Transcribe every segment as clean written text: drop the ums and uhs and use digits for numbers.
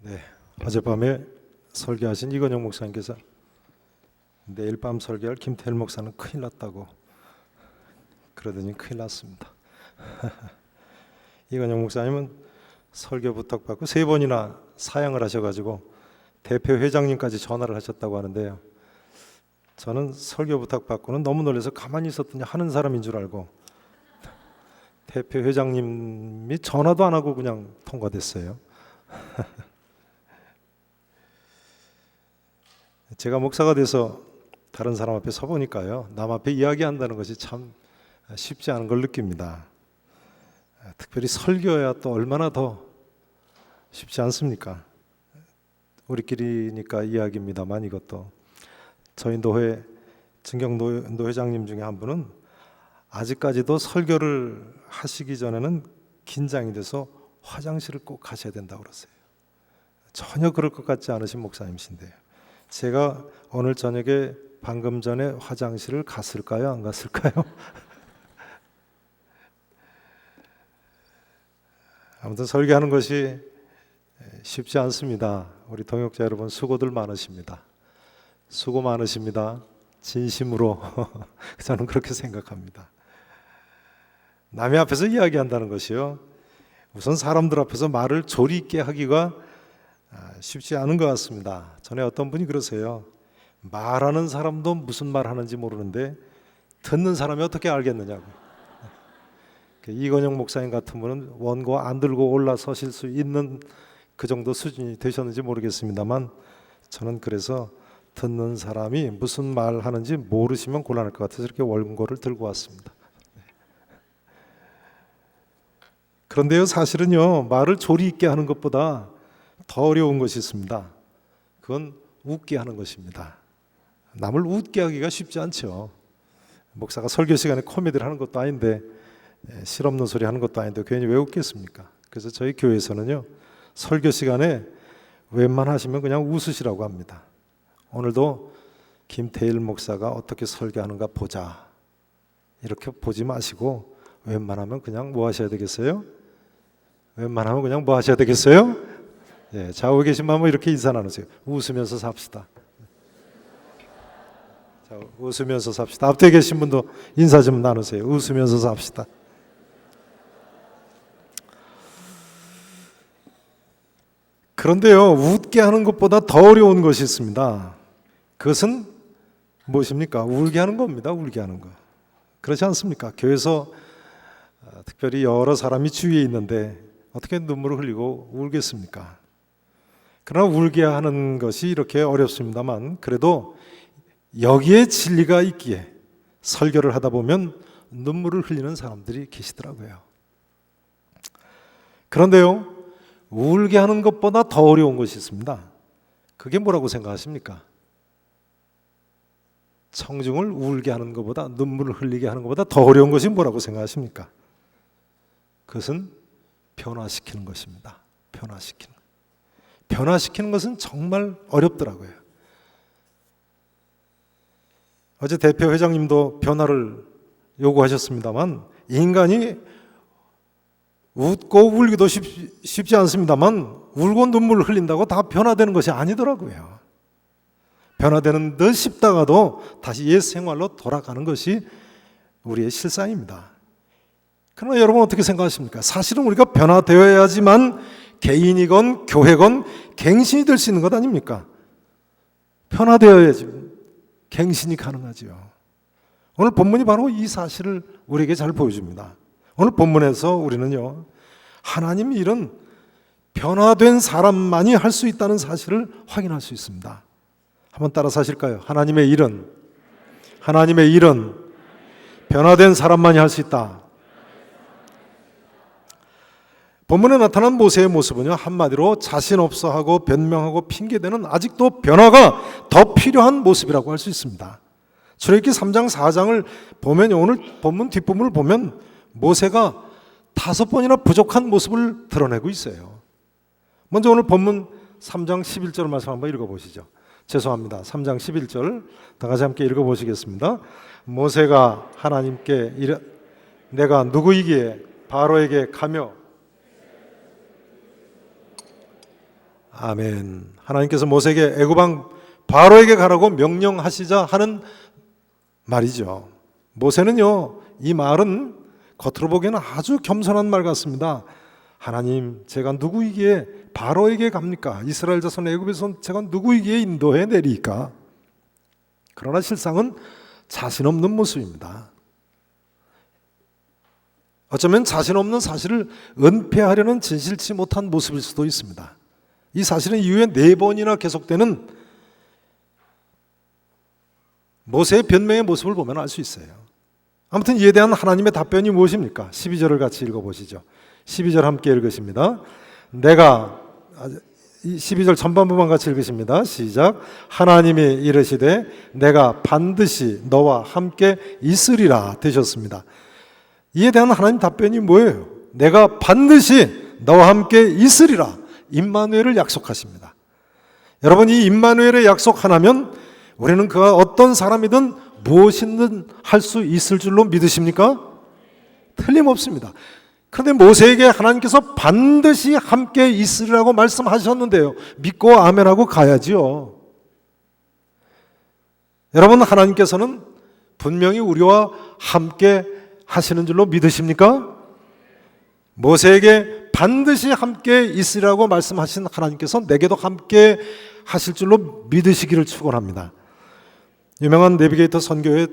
네, 어젯밤에 설교하신 이건영 목사님께서 내일 밤 설교할 김태일 목사는 큰일 났다고 그러더니 큰일 났습니다. 이건영 목사님은 설교 부탁받고 3번이나 사양을 하셔가지고 대표 회장님까지 전화를 하셨다고 하는데요. 저는 설교 부탁받고는 너무 놀라서 가만히 있었더니 하는 사람인 줄 알고 대표 회장님이 전화도 안 하고 그냥 통과됐어요. 제가 목사가 돼서 다른 사람 앞에 서보니까요, 남 앞에 이야기한다는 것이 참 쉽지 않은 걸 느낍니다. 특별히 설교야 또 얼마나 더 쉽지 않습니까? 우리끼리니까 이야기입니다만 이것도 저희 노회 증경 노회장님 중에 한 분은 아직까지도 설교를 하시기 전에는 긴장이 돼서 화장실을 꼭 가셔야 된다고 그러세요. 전혀 그럴 것 같지 않으신 목사님이신데요. 제가 오늘 저녁에 방금 전에 화장실을 갔을까요? 안 갔을까요? 아무튼 설교하는 것이 쉽지 않습니다. 우리 동역자 여러분 수고들 많으십니다. 수고 많으십니다. 진심으로 저는 그렇게 생각합니다. 남의 앞에서 이야기한다는 것이요, 우선 사람들 앞에서 말을 조리 있게 하기가 쉽지 않은 것 같습니다. 전에 어떤 분이 그러세요. 말하는 사람도 무슨 말 하는지 모르는데 듣는 사람이 어떻게 알겠느냐고. 이건영 목사님 같은 분은 원고 안 들고 올라서실 수 있는 그 정도 수준이 되셨는지 모르겠습니다만, 저는 그래서 듣는 사람이 무슨 말 하는지 모르시면 곤란할 것 같아서 이렇게 원고를 들고 왔습니다. 그런데요, 사실은요, 말을 조리 있게 하는 것보다 더 어려운 것이 있습니다. 그건 웃게 하는 것입니다. 남을 웃게 하기가 쉽지 않죠. 목사가 설교 시간에 코미디를 하는 것도 아닌데, 실없는 소리 하는 것도 아닌데 괜히 왜 웃겠습니까? 그래서 저희 교회에서는요, 설교 시간에 웬만하시면 그냥 웃으시라고 합니다. 오늘도 김태일 목사가 어떻게 설교하는가 보자, 이렇게 보지 마시고 웬만하면 그냥 뭐 하셔야 되겠어요? 웬만하면 그냥 뭐 하셔야 되겠어요? 예, 좌우에 계신 마음은 이렇게 인사 나누세요. 웃으면서 삽시다. 자, 웃으면서 삽시다. 앞에 계신 분도 인사 좀 나누세요. 웃으면서 삽시다. 그런데요, 웃게 하는 것보다 더 어려운 것이 있습니다. 그것은 무엇입니까? 울게 하는 겁니다. 울게 하는 거. 그렇지 않습니까? 교회에서 특별히 여러 사람이 주위에 있는데 어떻게 눈물을 흘리고 울겠습니까? 그러나 울게 하는 것이 이렇게 어렵습니다만, 그래도 여기에 진리가 있기에 설교를 하다 보면 눈물을 흘리는 사람들이 계시더라고요. 그런데요, 울게 하는 것보다 더 어려운 것이 있습니다. 그게 뭐라고 생각하십니까? 청중을 울게 하는 것보다, 눈물을 흘리게 하는 것보다 더 어려운 것이 뭐라고 생각하십니까? 그것은 변화시키는 것입니다. 변화시키는 것은 정말 어렵더라고요. 어제 대표 회장님도 변화를 요구하셨습니다만, 인간이 웃고 울기도 쉽지 않습니다만 울고 눈물을 흘린다고 다 변화되는 것이 아니더라고요. 변화되는 듯 싶다가도 다시 옛 생활로 돌아가는 것이 우리의 실상입니다. 그러나 여러분 어떻게 생각하십니까? 사실은 우리가 변화되어야지만 개인이건 교회건 갱신이 될 수 있는 것 아닙니까? 변화되어야지 갱신이 가능하죠. 오늘 본문이 바로 이 사실을 우리에게 잘 보여줍니다. 오늘 본문에서 우리는요, 하나님 일은 변화된 사람만이 할 수 있다는 사실을 확인할 수 있습니다. 한번 따라서 하실까요? 하나님의 일은 변화된 사람만이 할 수 있다. 본문에 나타난 모세의 모습은요, 한마디로 자신 없어 하고 변명하고 핑계대는 아직도 변화가 더 필요한 모습이라고 할 수 있습니다. 출애굽기 3장 4장을 보면, 오늘 본문 뒷부분을 보면 모세가 5번이나 부족한 모습을 드러내고 있어요. 먼저 오늘 본문 3장 11절 말씀 한번 읽어보시죠. 죄송합니다. 3장 11절 다 같이 함께 읽어보시겠습니다. 모세가 하나님께 내가 누구이기에 바로에게 가며, 아멘. 하나님께서 모세에게 애굽 왕 바로에게 가라고 명령하시자 하는 말이죠. 모세는요, 이 말은 겉으로 보기에는 아주 겸손한 말 같습니다. 하나님, 제가 누구이기에 바로에게 갑니까? 이스라엘 자손 애굽에서 제가 누구이기에 인도해 내리까? 그러나 실상은 자신 없는 모습입니다. 어쩌면 자신 없는 사실을 은폐하려는 진실치 못한 모습일 수도 있습니다. 이 사실은 이후에 4번이나 계속되는 모세의 변명의 모습을 보면 알 수 있어요. 아무튼 이에 대한 하나님의 답변이 무엇입니까? 12절을 같이 읽어보시죠. 12절 함께 읽으십니다. 내가, 12절 전반부만 같이 읽으십니다. 시작. 하나님이 이르시되 내가 반드시 너와 함께 있으리라 되셨습니다. 이에 대한 하나님 답변이 뭐예요? 내가 반드시 너와 함께 있으리라. 임마누엘을 약속하십니다. 여러분, 이 임마누엘의 약속 하나면 우리는 그가 어떤 사람이든 무엇이든 할 수 있을 줄로 믿으십니까? 틀림없습니다. 그런데 모세에게 하나님께서 반드시 함께 있으리라고 말씀하셨는데요, 믿고 아멘하고 가야지요. 여러분, 하나님께서는 분명히 우리와 함께 하시는 줄로 믿으십니까? 모세에게 반드시 함께 있으리라고 말씀하신 하나님께서 내게도 함께 하실 줄로 믿으시기를 축원합니다. 유명한 내비게이터 선교의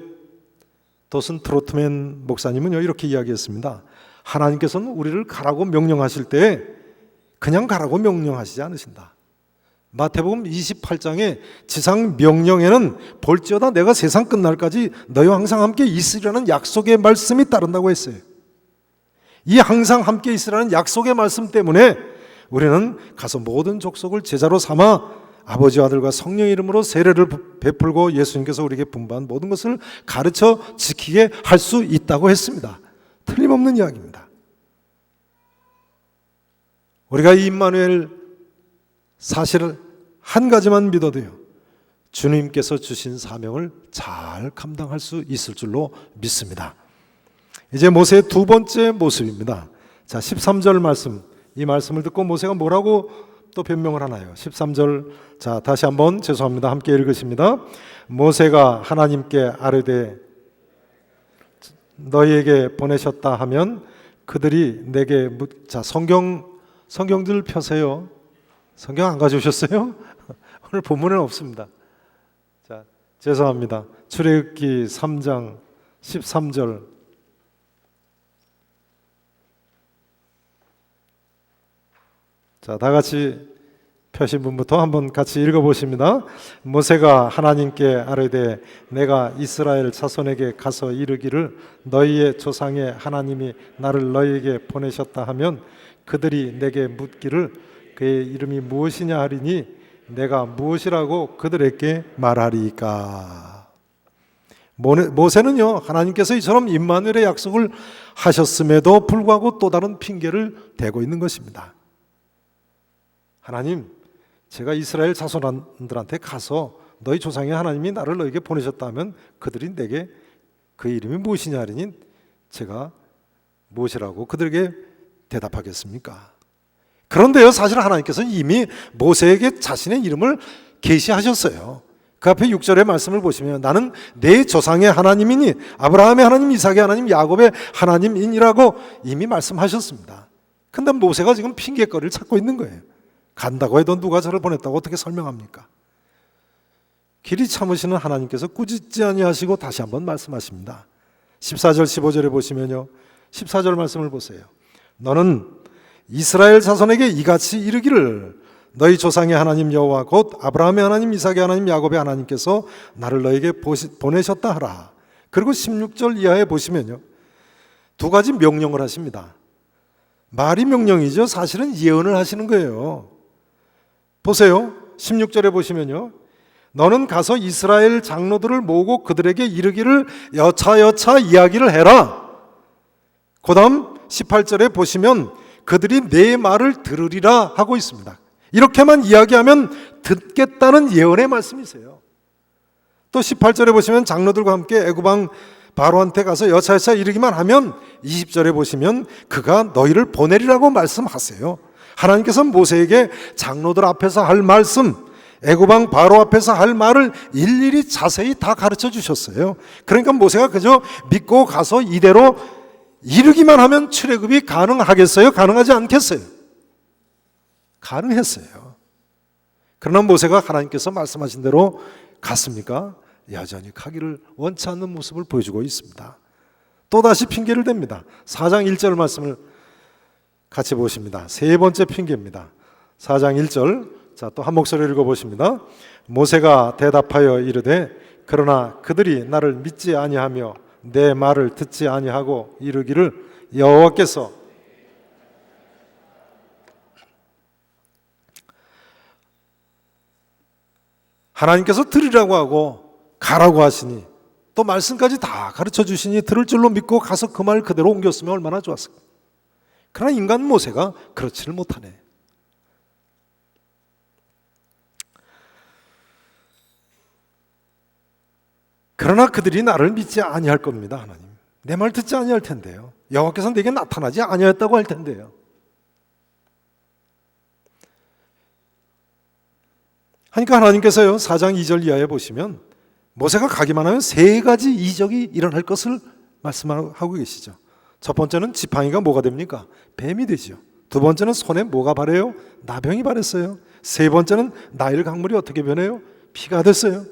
도슨 트로트맨 목사님은요, 이렇게 이야기했습니다. 하나님께서는 우리를 가라고 명령하실 때 그냥 가라고 명령하시지 않으신다. 마태복음 28장의 지상 명령에는 볼지어다 내가 세상 끝날까지 너희와 항상 함께 있으리라는 약속의 말씀이 따른다고 했어요. 이 항상 함께 있으라는 약속의 말씀 때문에 우리는 가서 모든 족속을 제자로 삼아 아버지와 아들과 성령의 이름으로 세례를 베풀고 예수님께서 우리에게 분부한 모든 것을 가르쳐 지키게 할 수 있다고 했습니다. 틀림없는 이야기입니다. 우리가 이 임마누엘 사실을 한 가지만 믿어도요, 주님께서 주신 사명을 잘 감당할 수 있을 줄로 믿습니다. 이제 모세의 두 번째 모습입니다. 자, 13절 말씀, 이 말씀을 듣고 모세가 뭐라고 또 변명을 하나요? 13절, 자, 다시 한번 죄송합니다. 함께 읽으십니다. 모세가 하나님께 아뢰되 너희에게 보내셨다 하면 그들이 내게 자, 성경들 펴세요. 성경 안 가져오셨어요? 오늘 본문에는 없습니다. 자, 죄송합니다. 출애굽기 3장 13절. 자, 다 같이 펴신 분부터 한번 같이 읽어보십니다. 모세가 하나님께 아뢰되 내가 이스라엘 자손에게 가서 이르기를 너희의 조상의 하나님이 나를 너희에게 보내셨다 하면 그들이 내게 묻기를 그의 이름이 무엇이냐 하리니 내가 무엇이라고 그들에게 말하리까. 모세는요, 하나님께서 이처럼 임마누엘의 약속을 하셨음에도 불구하고 또 다른 핑계를 대고 있는 것입니다. 하나님, 제가 이스라엘 자손들한테 가서 너희 조상의 하나님이 나를 너에게 보내셨다면 그들이 내게 그 이름이 무엇이냐 하리니 제가 무엇이라고 그들에게 대답하겠습니까? 그런데요, 사실 하나님께서는 이미 모세에게 자신의 이름을 계시하셨어요. 그 앞에 6절의 말씀을 보시면 나는 내 조상의 하나님이니 아브라함의 하나님, 이삭의 하나님, 야곱의 하나님이니라고 이미 말씀하셨습니다. 근데 모세가 지금 핑계거리를 찾고 있는 거예요. 간다고 해도 누가 저를 보냈다고 어떻게 설명합니까? 길이 참으시는 하나님께서 꾸짖지 아니하시고 다시 한번 말씀하십니다. 14절 15절에 보시면요, 14절 말씀을 보세요. 너는 이스라엘 자손에게 이같이 이르기를 너희 조상의 하나님 여호와 곧 아브라함의 하나님, 이삭의 하나님, 야곱의 하나님께서 나를 너에게 보내셨다 하라. 그리고 16절 이하에 보시면요, 두 가지 명령을 하십니다. 말이 명령이죠. 사실은 예언을 하시는 거예요. 보세요. 16절에 보시면요, 너는 가서 이스라엘 장로들을 모으고 그들에게 이르기를 여차여차 이야기를 해라. 그 다음 18절에 보시면 그들이 내 말을 들으리라 하고 있습니다. 이렇게만 이야기하면 듣겠다는 예언의 말씀이세요. 또 18절에 보시면 장로들과 함께 애굽 왕 바로한테 가서 여차여차 이르기만 하면 20절에 보시면 그가 너희를 보내리라고 말씀하세요. 하나님께서 모세에게 장로들 앞에서 할 말씀, 애굽왕 바로 앞에서 할 말을 일일이 자세히 다 가르쳐 주셨어요. 그러니까 모세가 그저 믿고 가서 이대로 이르기만 하면 출애굽이 가능하겠어요? 가능하지 않겠어요? 가능했어요. 그러나 모세가 하나님께서 말씀하신 대로 갔습니까? 여전히 가기를 원치 않는 모습을 보여주고 있습니다. 또다시 핑계를 댑니다. 4장 1절 말씀을 같이 보십니다. 세 번째 핑계입니다. 4장 1절, 자, 또 한 목소리로 읽어보십니다. 모세가 대답하여 이르되 그러나 그들이 나를 믿지 아니하며 내 말을 듣지 아니하고 이르기를 여호와께서 하나님께서 들으라고 하고 가라고 하시니 또 말씀까지 다 가르쳐 주시니 들을 줄로 믿고 가서 그 말 그대로 옮겼으면 얼마나 좋았을까. 그러나 인간 모세가 그렇지를 못하네. 그러나 그들이 나를 믿지 아니할 겁니다. 하나님, 내 말 듣지 아니할 텐데요. 여호와께서 내게 나타나지 아니하였다고 할 텐데요. 하니까 하나님께서요 4장 2절 이하에 보시면 모세가 가기만 하면 세 가지 이적이 일어날 것을 말씀하고 계시죠. 첫 번째는 지팡이가 뭐가 됩니까? 뱀이 되죠. 두 번째는 손에 뭐가 바래요? 나병이 바랬어요. 세 번째는 나일 강물이 어떻게 변해요? 피가 됐어요.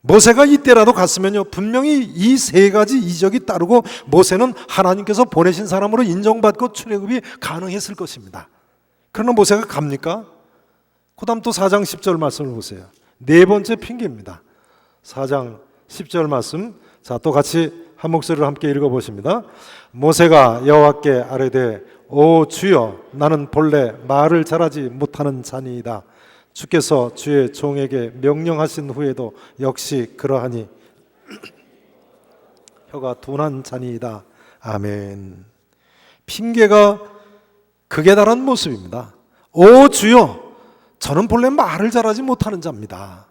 모세가 이때라도 갔으면요 분명히 이 세 가지 이적이 따르고 모세는 하나님께서 보내신 사람으로 인정받고 출애굽이 가능했을 것입니다. 그러나 모세가 갑니까? 그 다음 또 4장 10절 말씀을 보세요. 네 번째 핑계입니다. 4장 10절 말씀, 자, 또 같이 한 목소리로 함께 읽어보십니다. 모세가 여호와께 아뢰되 오 주여 나는 본래 말을 잘하지 못하는 자니이다. 주께서 주의 종에게 명령하신 후에도 역시 그러하니 혀가 둔한 자니이다. 아멘. 핑계가 극에 달한 모습입니다. 오 주여 저는 본래 말을 잘하지 못하는 자입니다.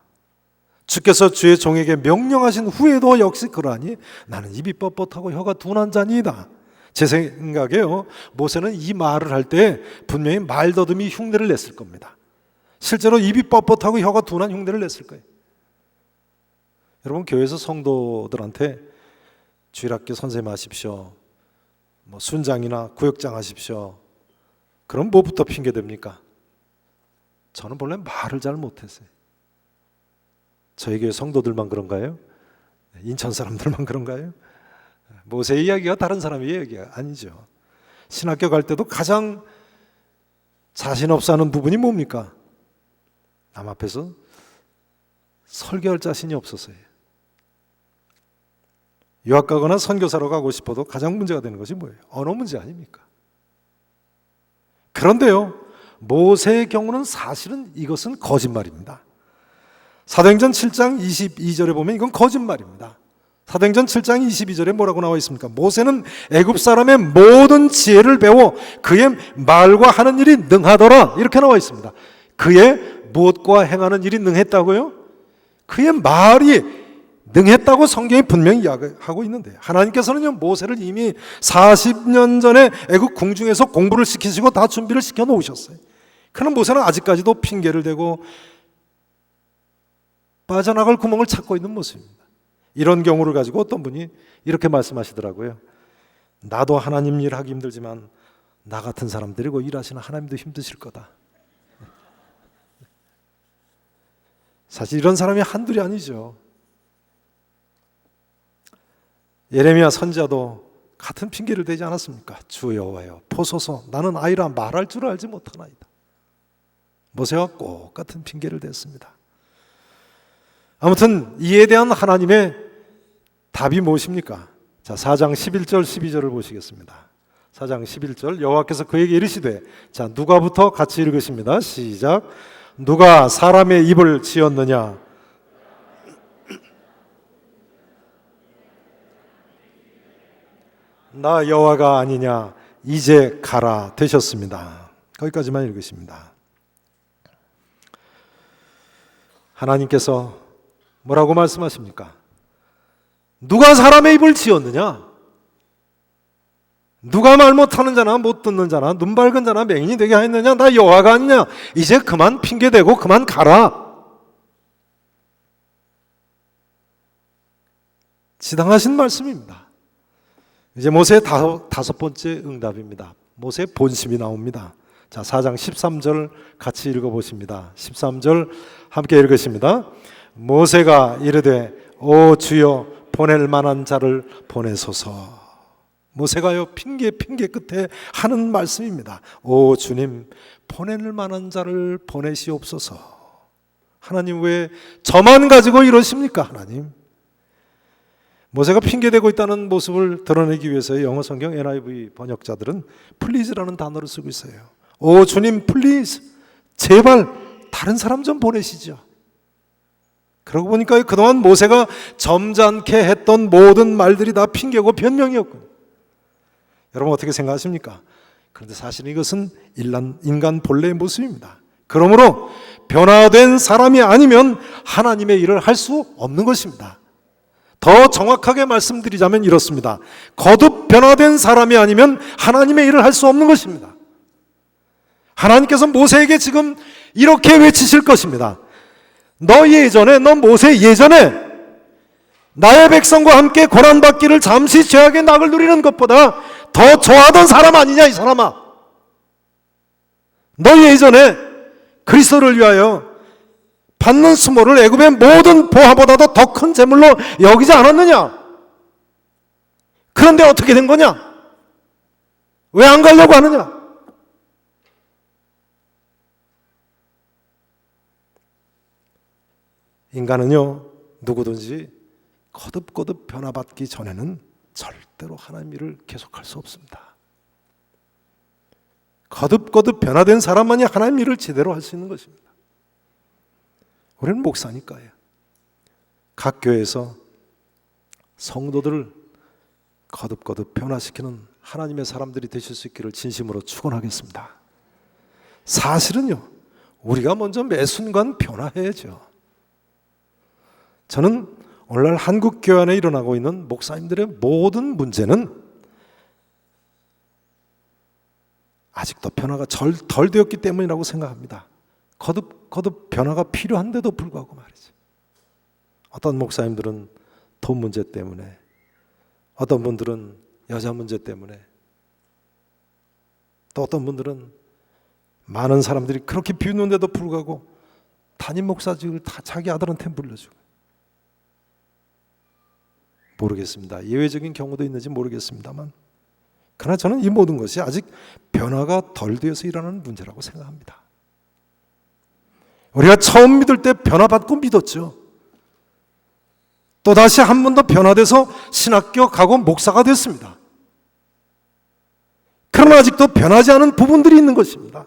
주께서 주의 종에게 명령하신 후에도 역시 그러하니 나는 입이 뻣뻣하고 혀가 둔한 자니이다. 제 생각에요 모세는 이 말을 할 때 분명히 말더듬이 흉내를 냈을 겁니다. 실제로 입이 뻣뻣하고 혀가 둔한 흉내를 냈을 거예요. 여러분 교회에서 성도들한테 주일학교 선생님 하십시오, 뭐 순장이나 구역장 하십시오, 그럼 뭐부터 핑계댑니까? 저는 본래 말을 잘 못했어요. 저희 교회 성도들만 그런가요? 인천 사람들만 그런가요? 모세의 이야기가 다른 사람의 이야기가 아니죠. 신학교 갈 때도 가장 자신 없어 하는 부분이 뭡니까? 남 앞에서 설교할 자신이 없었어요. 유학 가거나 선교사로 가고 싶어도 가장 문제가 되는 것이 뭐예요? 언어 문제 아닙니까? 그런데요 모세의 경우는 사실은 이것은 거짓말입니다. 사도행전 7장 22절에 보면 이건 거짓말입니다. 사도행전 7장 22절에 뭐라고 나와 있습니까? 모세는 애굽 사람의 모든 지혜를 배워 그의 말과 하는 일이 능하더라 이렇게 나와 있습니다. 그의 무엇과 행하는 일이 능했다고요? 그의 말이 능했다고 성경이 분명히 이야기하고 있는데 하나님께서는요 모세를 이미 40년 전에 애굽 궁중에서 공부를 시키시고 다 준비를 시켜 놓으셨어요. 그러나 모세는 아직까지도 핑계를 대고 빠져나갈 구멍을 찾고 있는 모습입니다. 이런 경우를 가지고 어떤 분이 이렇게 말씀하시더라고요. 나도 하나님 일 하기 힘들지만 나 같은 사람 데리고 일하시는 하나님도 힘드실 거다. 사실 이런 사람이 한둘이 아니죠. 예레미야 선지자도 같은 핑계를 대지 않았습니까? 주 여호와여 보소서 나는 아이라 말할 줄 알지 못하나이다. 모세와 꼭 같은 핑계를 댔습니다. 아무튼 이에 대한 하나님의 답이 무엇입니까? 자, 4장 11절 12절을 보시겠습니다. 4장 11절 여호와께서 그에게 이르시되, 자 누가부터 같이 읽으십니다. 시작. 누가 사람의 입을 지었느냐? 나 여호와가 아니냐? 이제 가라 되셨습니다. 거기까지만 읽으십니다. 하나님께서 뭐라고 말씀하십니까? 누가 사람의 입을 지었느냐? 누가 말 못하는 자나 못 듣는 자나 눈 밝은 자나 맹인이 되게 하였느냐? 나 여호와가 아니냐? 이제 그만 핑계대고 그만 가라. 지당하신 말씀입니다. 이제 모세의 다섯 번째 응답입니다. 모세의 본심이 나옵니다. 자, 4장 13절 같이 읽어보십니다. 13절 함께 읽으십니다. 모세가 이르되 오 주여 보낼 만한 자를 보내소서. 모세가요 핑계 끝에 하는 말씀입니다. 오 주님 보낼 만한 자를 보내시옵소서. 하나님 왜 저만 가지고 이러십니까? 하나님. 모세가 핑계대고 있다는 모습을 드러내기 위해서 영어 성경 NIV 번역자들은 please라는 단어를 쓰고 있어요. 오 주님 please 제발 다른 사람 좀 보내시죠. 그러고 보니까 그동안 모세가 점잖게 했던 모든 말들이 다 핑계고 변명이었군요. 여러분 어떻게 생각하십니까? 그런데 사실 이것은 인간 본래의 모습입니다. 그러므로 변화된 사람이 아니면 하나님의 일을 할 수 없는 것입니다. 더 정확하게 말씀드리자면 이렇습니다. 거듭 변화된 사람이 아니면 하나님의 일을 할 수 없는 것입니다. 하나님께서 모세에게 지금 이렇게 외치실 것입니다. 너 모세 예전에 나의 백성과 함께 고난받기를 잠시 죄악의 낙을 누리는 것보다 더 좋아하던 사람 아니냐 이 사람아. 너 예전에 그리스도를 위하여 받는 수모를 애굽의 모든 보화보다도 더 큰 재물로 여기지 않았느냐? 그런데 어떻게 된 거냐? 왜 안 가려고 하느냐? 인간은요 누구든지 거듭 변화받기 전에는 절대로 하나님 일을 계속할 수 없습니다. 거듭 변화된 사람만이 하나님 일을 제대로 할 수 있는 것입니다. 우리는 목사니까요. 각 교회에서 성도들을 거듭 변화시키는 하나님의 사람들이 되실 수 있기를 진심으로 축원하겠습니다. 사실은요 우리가 먼저 매 순간 변화해야죠. 저는 오늘날 한국 교회 안에 일어나고 있는 목사님들의 모든 문제는 아직도 변화가 덜 되었기 때문이라고 생각합니다. 거듭 변화가 필요한데도 불구하고 말이죠. 어떤 목사님들은 돈 문제 때문에, 어떤 분들은 여자 문제 때문에, 또 어떤 분들은 많은 사람들이 그렇게 비웃는데도 불구하고 담임 목사직을 다 자기 아들한테 물려주고. 모르겠습니다. 예외적인 경우도 있는지 모르겠습니다만 그러나 저는 이 모든 것이 아직 변화가 덜 되어서 일어나는 문제라고 생각합니다. 우리가 처음 믿을 때 변화받고 믿었죠. 또다시 한 번 더 변화돼서 신학교 가고 목사가 됐습니다. 그러나 아직도 변하지 않은 부분들이 있는 것입니다.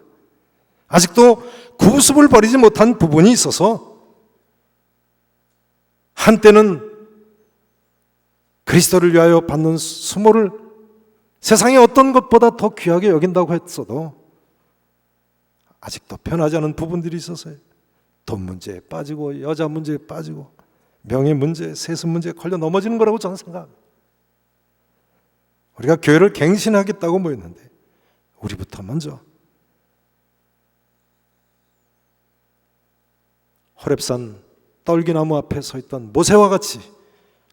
아직도 구습을 버리지 못한 부분이 있어서 한때는 그리스도를 위하여 받는 수모를 세상의 어떤 것보다 더 귀하게 여긴다고 했어도 아직도 변하지 않은 부분들이 있어서요. 돈 문제에 빠지고 여자 문제에 빠지고 명예 문제, 세습 문제에 걸려 넘어지는 거라고 저는 생각합니다. 우리가 교회를 갱신하겠다고 모였는데 우리부터 먼저 호렙산 떨기나무 앞에 서 있던 모세와 같이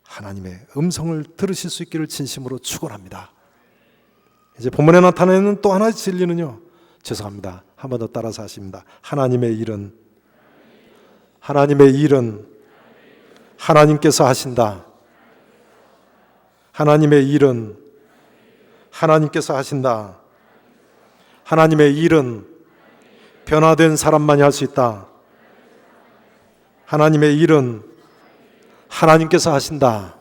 하나님의 음성을 들으실 수 있기를 진심으로 축원합니다. 이제 본문에 나타내는 또 하나의 진리는요. 죄송합니다. 한 번 더 따라서 하십니다. 하나님의 일은 하나님께서 하신다. 하나님의 일은 하나님께서 하신다. 하나님의 일은 변화된 사람만이 할 수 있다. 하나님의 일은 하나님께서 하신다.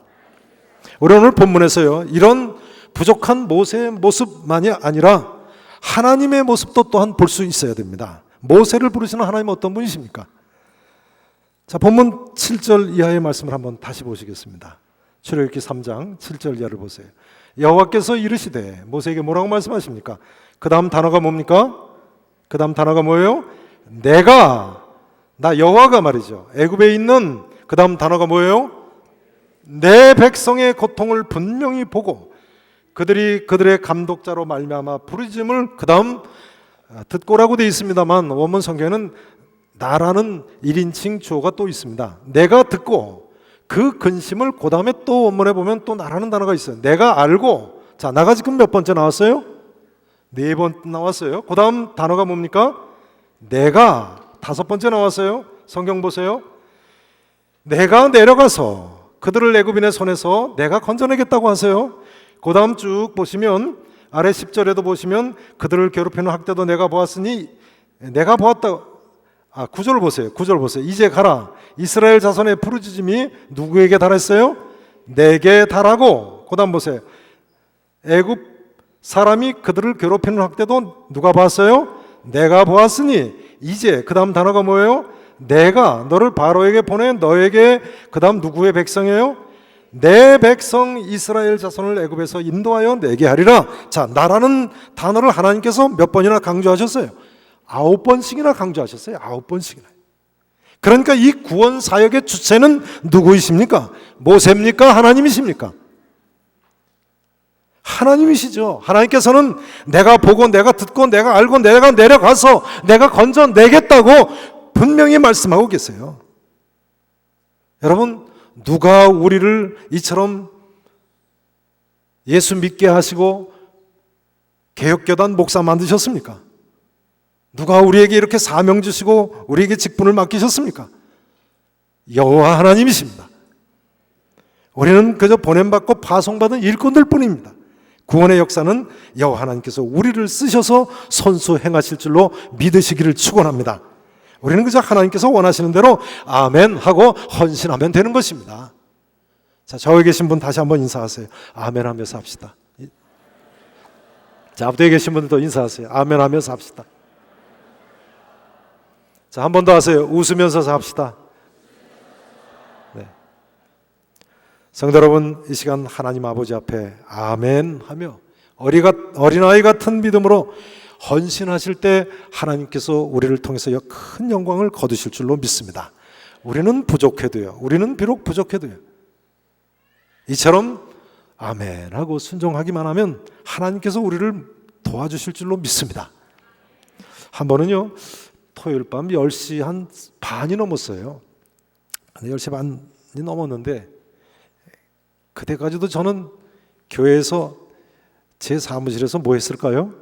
우리 오늘 본문에서요 이런 부족한 모세의 모습만이 아니라 하나님의 모습도 또한 볼 수 있어야 됩니다. 모세를 부르시는 하나님은 어떤 분이십니까? 자, 본문 7절 이하의 말씀을 한번 다시 보시겠습니다. 출애굽기 3장 7절 이하를 보세요. 여호와께서 이르시되 모세에게 뭐라고 말씀하십니까? 그 다음 단어가 뭡니까? 그 다음 단어가 뭐예요? 나 여호와가 말이죠. 애굽에 있는 그 다음 단어가 뭐예요? 내 백성의 고통을 분명히 보고 그들이 그들의 감독자로 말미암아 부르짖음을 그다음 듣고라고 되어 있습니다만 원문 성경에는 나라는 1인칭 주어가 또 있습니다. 내가 듣고 그 근심을 그 다음에 또 원문에 보면 또 나라는 단어가 있어요. 내가 알고. 자, 나가 지금 몇 번째 나왔어요? 4번 나왔어요. 그 다음 단어가 뭡니까? 내가 5번째 나왔어요. 성경 보세요. 내가 내려가서 그들을 애굽인의 손에서 내가 건져내겠다고 하세요. 그 다음 쭉 보시면 아래 10절에도 보시면 그들을 괴롭히는 학대도 내가 보았으니 내가 보았다. 9절 보세요. 9절 보세요. 이제 가라. 이스라엘 자손의 부르짖음이 누구에게 달했어요? 내게 달하고. 그 다음 보세요. 애굽 사람이 그들을 괴롭히는 학대도 누가 봤어요? 내가 보았으니 이제 그 다음 단어가 뭐예요? 내가 너를 바로에게 보내 너에게 그 다음 누구의 백성이에요? 내 백성 이스라엘 자손을 애굽에서 인도하여 내게 하리라. 자, 나라는 단어를 하나님께서 몇 번이나 강조하셨어요? 9번씩이나 강조하셨어요. 9번씩이나. 그러니까 이 구원 사역의 주체는 누구이십니까? 모세입니까? 하나님이십니까? 하나님이시죠. 하나님께서는 내가 보고 내가 듣고 내가 알고 내가 내려가서 내가 건져내겠다고 분명히 말씀하고 계세요. 여러분, 누가 우리를 이처럼 예수 믿게 하시고 개혁교단 목사 만드셨습니까? 누가 우리에게 이렇게 사명 주시고 우리에게 직분을 맡기셨습니까? 여호와 하나님이십니다. 우리는 그저 보냄받고 파송받은 일꾼들 뿐입니다. 구원의 역사는 여호와 하나님께서 우리를 쓰셔서 선수 행하실 줄로 믿으시기를 축원합니다. 우리는 그저 하나님께서 원하시는 대로 아멘 하고 헌신하면 되는 것입니다. 자, 저기 계신 분 다시 한번 인사하세요. 아멘 하면서 합시다. 자, 앞뒤에 계신 분들도 인사하세요. 아멘 하면서 합시다. 자, 한 번 더 하세요. 웃으면서 합시다. 네. 성도 여러분, 이 시간 하나님 아버지 앞에 아멘 하며 어린아이 같은 믿음으로 헌신하실 때 하나님께서 우리를 통해서 큰 영광을 거두실 줄로 믿습니다. 우리는 부족해도요. 우리는 비록 부족해도요. 이처럼 아멘 하고 순종하기만 하면 하나님께서 우리를 도와주실 줄로 믿습니다. 한 번은요, 토요일 밤 10시 한 반이 넘었어요. 10시 반이 넘었는데 그때까지도 저는 교회에서 제 사무실에서 뭐 했을까요?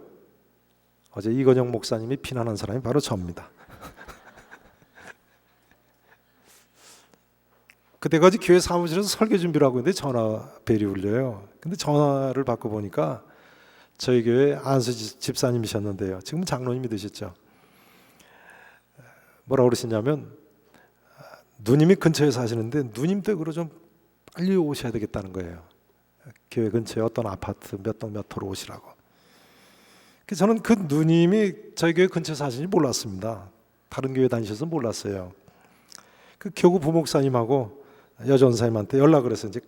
어제 이건영 목사님이 피난한 사람이 바로 저입니다. 그때까지 교회 사무실에서 설교 준비를 하고 있는데 전화벨이 울려요. 근데 전화를 받고 보니까 저희 교회 안수 집사님이셨는데요. 지금 장로님이 되셨죠. 뭐라고 그러시냐면 누님이 근처에 사시는데 누님 댁으로 좀 빨리 오셔야 되겠다는 거예요. 교회 근처에 어떤 아파트 몇 동 몇 호로 오시라고. 저는 그 누님이 저희 교회 근처에 사시는지 몰랐습니다. 다른 교회 다니셔서 몰랐어요. 그 교구 부목사님하고 여전사님한테 연락을 해서 이제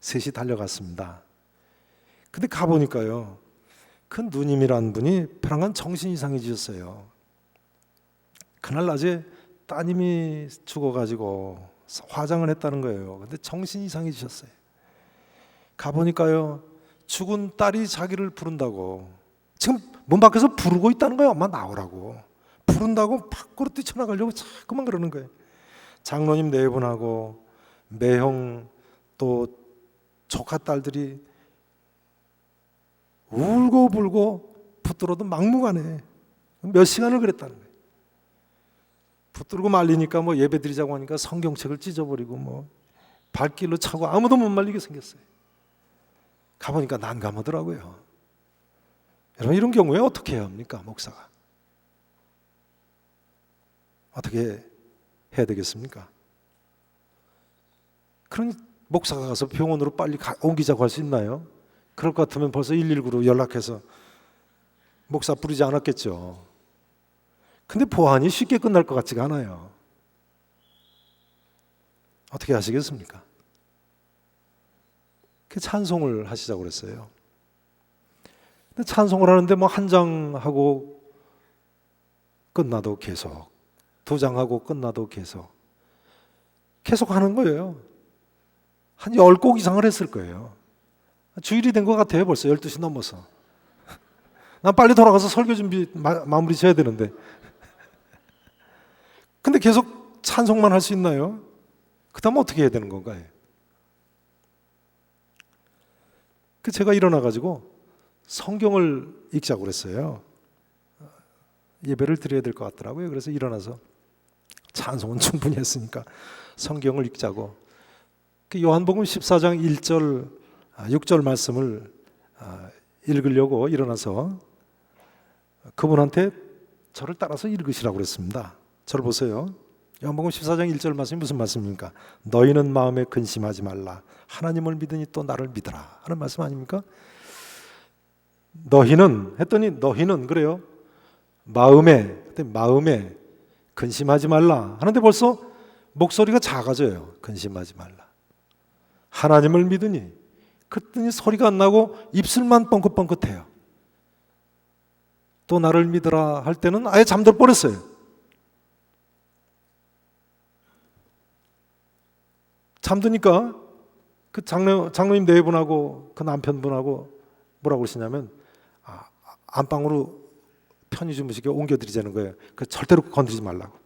셋이 달려갔습니다. 근데 가보니까요, 그 누님이란 분이 벼랑간 정신 이상해지셨어요. 그날 낮에 따님이 죽어가지고 화장을 했다는 거예요. 근데 정신 이상해지셨어요. 가보니까요, 죽은 딸이 자기를 부른다고 지금 문 밖에서 부르고 있다는 거예요. 엄마 나오라고. 부른다고 밖으로 뛰쳐나가려고 자꾸만 그러는 거예요. 장로님 4분하고 매형 또 조카 딸들이 울고 불고 붙들어도 막무가내 몇 시간을 그랬다는 거예요. 붙들고 말리니까 뭐 예배 드리자고 하니까 성경책을 찢어버리고 뭐 발길로 차고 아무도 못 말리게 생겼어요. 가보니까 난감하더라고요. 여러분, 이런 경우에 어떻게 해야 합니까? 목사가 어떻게 해야 되겠습니까? 그러니 목사가 가서 병원으로 빨리 옮기자고 할 수 있나요? 그럴 것 같으면 벌써 119로 연락해서 목사 부르지 않았겠죠. 근데 보안이 쉽게 끝날 것 같지가 않아요. 어떻게 하시겠습니까? 찬송을 하시자고 그랬어요. 근데 찬송을 하는데 뭐 한 장 하고 끝나도 계속, 2장 하고 끝나도 계속 하는 거예요. 한 10곡 이상을 했을 거예요. 주일이 된 것 같아요. 벌써 12시 넘어서. 난 빨리 돌아가서 설교 준비 마무리 지어야 되는데. 근데 계속 찬송만 할 수 있나요? 그 다음 어떻게 해야 되는 건가요? 제가 일어나가지고 성경을 읽자고 그랬어요. 예배를 드려야 될 것 같더라고요. 그래서 일어나서 찬송은 충분히 했으니까 성경을 읽자고. 요한복음 14장 1절, 6절 말씀을 읽으려고 일어나서 그분한테 저를 따라서 읽으시라고 그랬습니다. 저를 보세요. 요한복음 14장 1절 말씀이 무슨 말씀입니까? 너희는 마음에 근심하지 말라. 하나님을 믿으니 또 나를 믿으라 하는 말씀 아닙니까? 너희는 했더니 너희는 그래요. 마음에 근심하지 말라 하는데 벌써 목소리가 작아져요. 근심하지 말라. 하나님을 믿으니 그랬더니 소리가 안 나고 입술만 뻥긋뻥긋해요. 또 나를 믿으라 할 때는 아예 잠들 뻔했어요. 잠드니까 그 장로님 네 분하고 그 남편분하고 뭐라고 그러시냐면 안방으로 편히 주무시게 옮겨드리자는 거예요. 절대로 건드리지 말라고.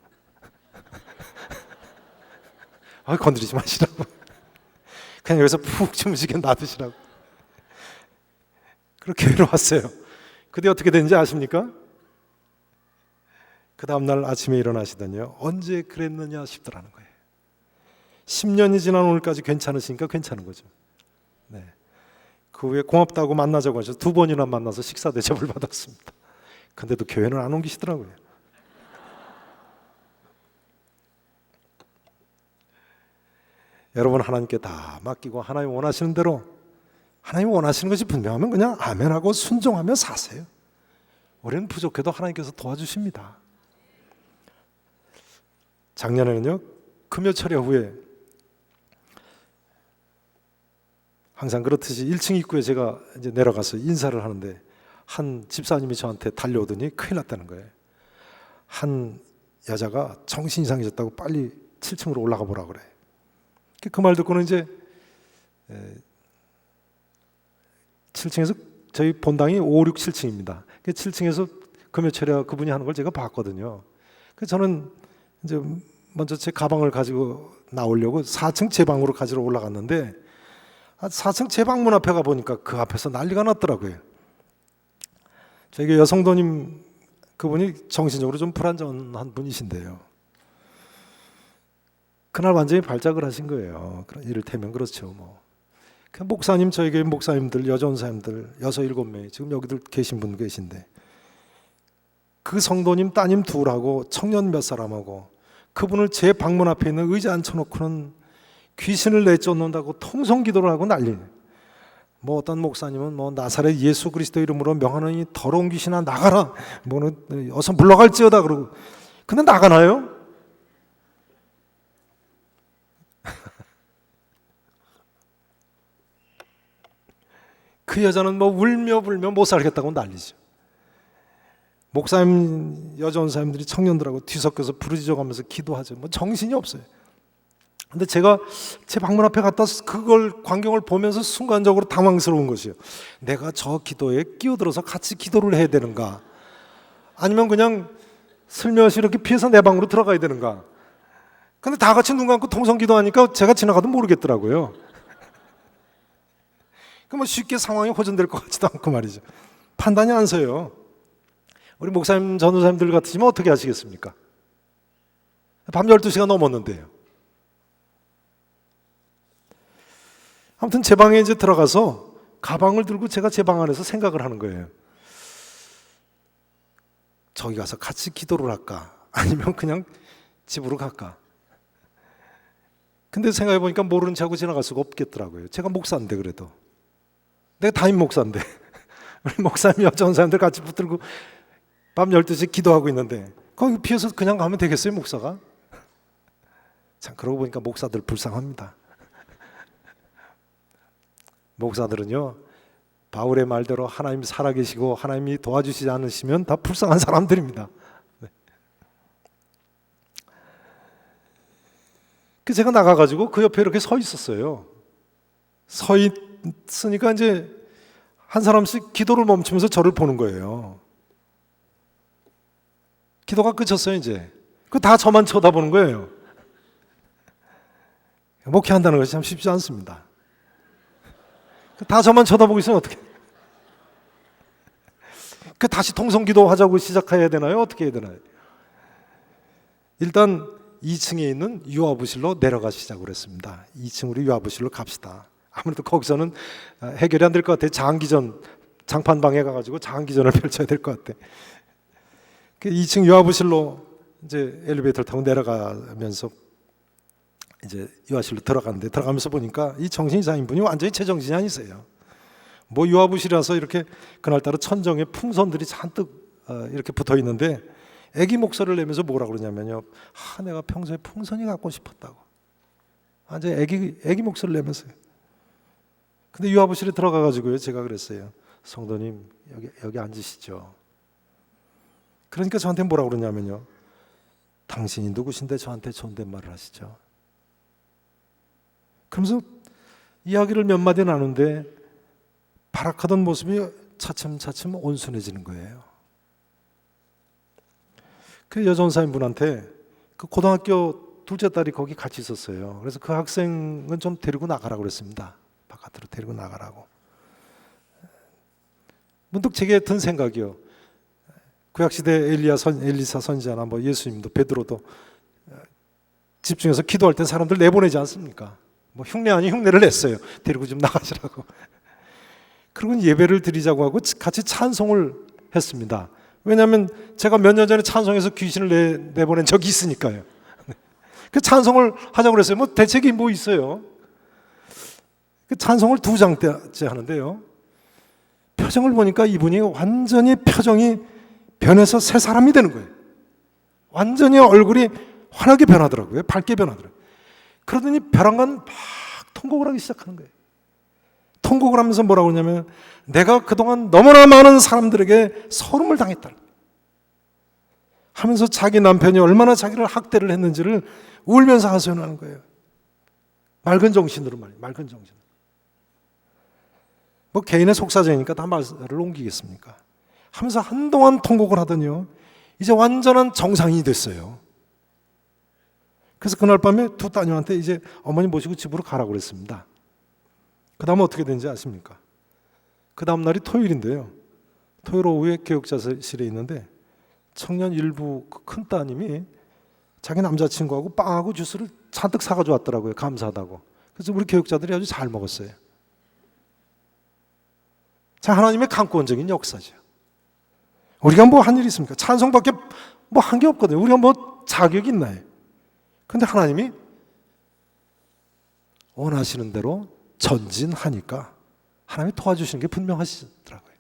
건드리지 마시라고. 그냥 여기서 푹 주무시게 놔두시라고. 그렇게 해놓았어요. 근데 어떻게 됐는지 아십니까? 그 다음날 아침에 일어나시더니요. 언제 그랬느냐 싶더라는 거예요. 10년이 지난 오늘까지 괜찮으시니까 괜찮은 거죠. 네. 그 후에 고맙다고 만나자고 하셔서 2번이나 만나서 식사 대접을 받았습니다. 근데도 교회는 안 옮기시더라고요. 여러분 하나님께 다 맡기고 하나님 원하시는 대로 하나님 원하시는 것이 분명하면 그냥 아멘하고 순종하며 사세요. 우리는 부족해도 하나님께서 도와주십니다. 작년에는요 금요철야 후에 항상 그렇듯이 1층 입구에 제가 이제 내려가서 인사를 하는데 한 집사님이 저한테 달려오더니 큰일 났다는 거예요. 한 여자가 정신 이상해졌다고 빨리 7층으로 올라가 보라 그래. 그 말 듣고는 이제 7층에서 저희 본당이 5, 6, 7층입니다. 7층에서 금요철야 그분이 하는 걸 제가 봤거든요. 그래서 저는 이제 먼저 제 가방을 가지고 나오려고 4층 제 방으로 가지러 올라갔는데 4층 제 방문 앞에 가보니까 그 앞에서 난리가 났더라고요. 저희 여성도님 그분이 정신적으로 좀 불안정한 분이신데요. 그날 완전히 발작을 하신 거예요. 이를테면 그렇죠. 그 목사님, 저희 교회 목사님들, 여전사님들 6, 7명 지금 여기들 계신 분 계신데 그 성도님 따님 둘하고 청년 몇 사람하고 그분을 제 방문 앞에 있는 의자 앉혀놓고는 귀신을 내쫓는다고 통성기도를 하고 난리네요. 어떤 목사님은 나사렛 예수 그리스도 이름으로 명하노니 더러운 귀신아 나가라. 어서 물러갈지어다 그러고. 근데 나가나요? 그 여자는 울며 불며 못 살겠다고 난리죠. 목사님, 여전사님들이 청년들하고 뒤섞여서 부르짖어가면서 기도하죠. 정신이 없어요. 근데 제가 제 방문 앞에 갔다 그걸 광경을 보면서 순간적으로 당황스러운 것이에요. 내가 저 기도에 끼어들어서 같이 기도를 해야 되는가? 아니면 그냥 슬며시 이렇게 피해서 내 방으로 들어가야 되는가? 근데 다 같이 눈 감고 통성 기도하니까 제가 지나가도 모르겠더라고요. 쉽게 상황이 호전될 것 같지도 않고 말이죠. 판단이 안 서요. 우리 목사님, 전도사님들 같으시면 어떻게 하시겠습니까? 밤 12시가 넘었는데요. 아무튼 제 방에 이제 들어가서 가방을 들고 제가 제 방 안에서 생각을 하는 거예요. 저기 가서 같이 기도를 할까? 아니면 그냥 집으로 갈까? 근데 생각해 보니까 모르는 척하고 지나갈 수가 없겠더라고요. 제가 목사인데 그래도. 내가 담임 목사인데 우리 목사님 여전 사람들 같이 붙들고 밤 12시 기도하고 있는데 거기 피해서 그냥 가면 되겠어요, 목사가? 참 그러고 보니까 목사들 불쌍합니다. 목사들은요 바울의 말대로 하나님 살아계시고 하나님이 도와주시지 않으시면 다 불쌍한 사람들입니다. 네. 제가 나가가지고 그 옆에 이렇게 서 있었어요. 서 있으니까 이제 한 사람씩 기도를 멈추면서 저를 보는 거예요. 기도가 끝쳤어요, 이제. 그 다 저만 쳐다보는 거예요. 목회한다는 것이 참 쉽지 않습니다. 다 저만 쳐다보고 있으면 어떻게? 그 다시 통성기도 하자고 시작해야 되나요? 어떻게 해야 되나요? 일단 2층에 있는 유아부실로 내려가시자고 그랬습니다. 2층으로 유아부실로 갑시다. 아무래도 거기서는 해결이 안 될 것 같아요. 장기전, 장판방에 가가지고 장기전을 펼쳐야 될 것 같아. 그 2층 유아부실로 이제 엘리베이터를 타고 내려가면서 이제 유아실로 들어갔는데, 들어가면서 보니까 이 정신 이상인 분이 완전히 제정신이 아니세요. 뭐 유아부실이라서 이렇게 그날따라 천정에 풍선들이 잔뜩 이렇게 붙어 있는데, 애기 목소리를 내면서 뭐라 그러냐면요, 내가 평소에 풍선이 갖고 싶었다고. 완전 애기 목소리를 내면서요. 근데 유아부실에 들어가가지고요, 제가 그랬어요. 성도님, 여기 앉으시죠. 그러니까 저한테 뭐라 그러냐면요, 당신이 누구신데 저한테 존댓말을 하시죠? 그러면서 이야기를 몇 마디 나누는데 발악하던 모습이 차츰차츰 온순해지는 거예요. 그 여전사님분한테 그 고등학교 둘째 딸이 거기 같이 있었어요. 그래서 그 학생은 좀 데리고 나가라고 그랬습니다. 바깥으로 데리고 나가라고. 문득 제게 든 생각이요. 구약시대 엘리사 선지자나 뭐 예수님도 베드로도 집중해서 기도할 때 사람들 내보내지 않습니까? 뭐 흉내 아닌 흉내를 냈어요. 데리고 좀 나가시라고. 그리고 예배를 드리자고 하고 같이 찬송을 했습니다. 왜냐하면 제가 몇 년 전에 찬송해서 귀신을 내보낸 적이 있으니까요. 그 찬송을 하자고 그랬어요. 뭐 대책이 뭐 있어요. 그 찬송을 2장째 하는데요, 표정을 보니까 이분이 완전히 표정이 변해서 새 사람이 되는 거예요. 완전히 얼굴이 환하게 변하더라고요. 밝게 변하더라고요. 그러더니 벼랑간 막 통곡을 하기 시작하는 거예요. 통곡을 하면서 뭐라고 하냐면, 내가 그동안 너무나 많은 사람들에게 서름을 당했다 하면서 자기 남편이 얼마나 자기를 학대를 했는지를 울면서 하소연하는 거예요. 맑은 정신으로 말이에요. 맑은 정신. 뭐 개인의 속사정이니까 다 말을 옮기겠습니까? 하면서 한동안 통곡을 하더니요, 이제 완전한 정상인이 됐어요. 그래서 그날 밤에 두 따님한테 이제 어머니 모시고 집으로 가라고 그랬습니다. 그 다음에 어떻게 된지 아십니까? 그 다음 날이 토요일인데요, 토요일 오후에 교육자실에 있는데 청년 일부 큰 따님이 자기 남자친구하고 빵하고 주스를 잔뜩 사가지고 왔더라고요. 감사하다고. 그래서 우리 교육자들이 아주 잘 먹었어요. 자, 하나님의 강권적인 역사죠. 우리가 뭐 한 일이 있습니까? 찬송밖에 뭐 한 게 없거든요. 우리가 뭐 자격이 있나요? 근데 하나님이 원하시는 대로 전진하니까 하나님이 도와주시는 게 분명하시더라고요.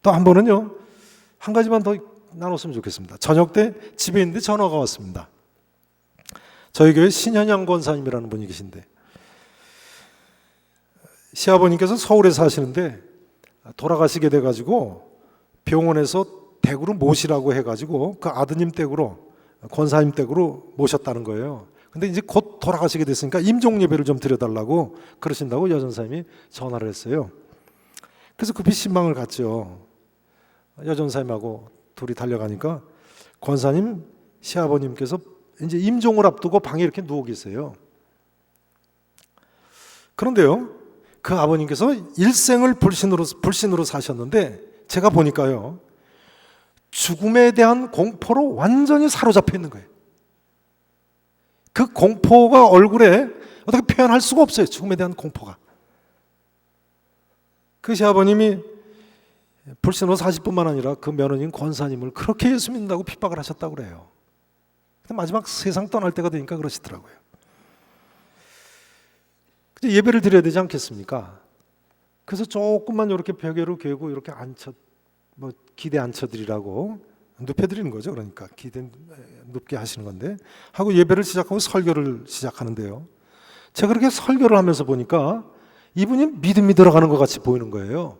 또 한 번은요, 한 가지만 더 나눴으면 좋겠습니다. 저녁 때 집에 있는데 전화가 왔습니다. 저희 교회 신현양 권사님이라는 분이 계신데, 시아버님께서 서울에 사시는데 돌아가시게 돼가지고 병원에서 댁으로 모시라고 해가지고 그 아드님 댁으로, 권사님 댁으로 모셨다는 거예요. 근데 이제 곧 돌아가시게 됐으니까 임종 예배를 좀 드려달라고 그러신다고 여전사님이 전화를 했어요. 그래서 급히 신방을 갔죠. 여전사님하고 둘이 달려가니까 권사님 시아버님께서 이제 임종을 앞두고 방에 이렇게 누워 계세요. 그런데요, 그 아버님께서 일생을 불신으로 사셨는데 제가 보니까요, 죽음에 대한 공포로 완전히 사로잡혀 있는 거예요. 그 공포가 얼굴에 어떻게 표현할 수가 없어요. 죽음에 대한 공포가. 그 시아버님이 불신으로 사실 뿐만 아니라 그 며느님 권사님을 그렇게 예수 믿는다고 핍박을 하셨다고 그래요. 근데 마지막 세상 떠날 때가 되니까 그러시더라고요. 예배를 드려야 되지 않겠습니까? 그래서 조금만 이렇게 벽에로 괴고 이렇게 기대 앉혀드리라고 눕혀드리는 거죠. 그러니까 기대 눕게 하시는 건데, 하고 예배를 시작하고 설교를 시작하는데요, 제가 그렇게 설교를 하면서 보니까 이분이 믿음이 들어가는 것 같이 보이는 거예요.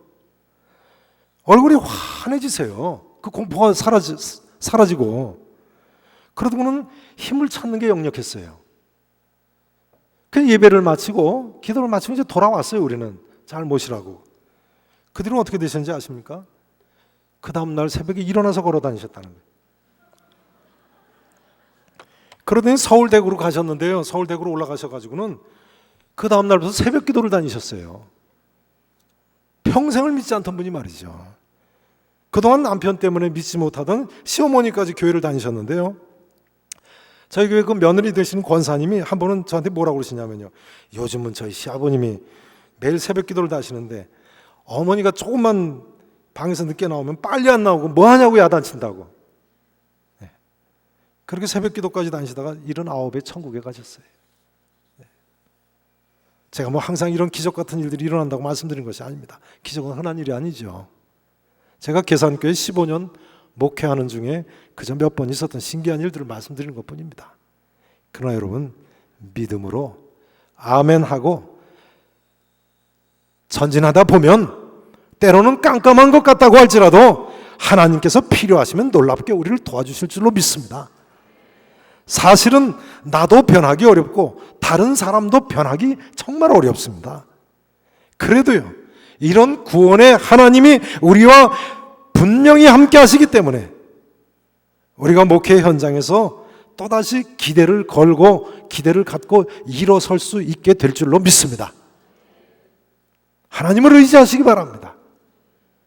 얼굴이 환해지세요. 그 공포가 사라지고, 그러더니 힘을 찾는 게 역력했어요. 이렇게 예배를 마치고 기도를 마치고 이제 돌아왔어요. 우리는 잘 모시라고. 그 뒤로 어떻게 되셨는지 아십니까? 그 다음날 새벽에 일어나서 걸어 다니셨다는 거예요. 그러더니 서울대구로 가셨는데요. 서울대구로 올라가셔가지고는 그 다음날부터 새벽 기도를 다니셨어요. 평생을 믿지 않던 분이 말이죠. 그동안 남편 때문에 믿지 못하던 시어머니까지 교회를 다니셨는데요. 저희 교회 그 며느리 되시는 권사님이 한 번은 저한테 뭐라고 그러시냐면요, 요즘은 저희 시아버님이 매일 새벽 기도를 다니시는데 어머니가 조금만 방에서 늦게 나오면 빨리 안 나오고 뭐 하냐고 야단친다고. 네. 그렇게 새벽 기도까지 다니시다가 79에 천국에 가셨어요. 네. 제가 뭐 항상 이런 기적 같은 일들이 일어난다고 말씀드린 것이 아닙니다. 기적은 흔한 일이 아니죠. 제가 계산교회 15년 목회하는 중에 그저 몇 번 있었던 신기한 일들을 말씀드리는 것뿐입니다. 그러나 여러분, 믿음으로 아멘하고 전진하다 보면 때로는 깜깜한 것 같다고 할지라도 하나님께서 필요하시면 놀랍게 우리를 도와주실 줄로 믿습니다. 사실은 나도 변하기 어렵고 다른 사람도 변하기 정말 어렵습니다. 그래도요, 이런 구원의 하나님이 우리와 분명히 함께 하시기 때문에 우리가 목회 현장에서 또다시 기대를 걸고 기대를 갖고 일어설 수 있게 될 줄로 믿습니다. 하나님을 의지하시기 바랍니다.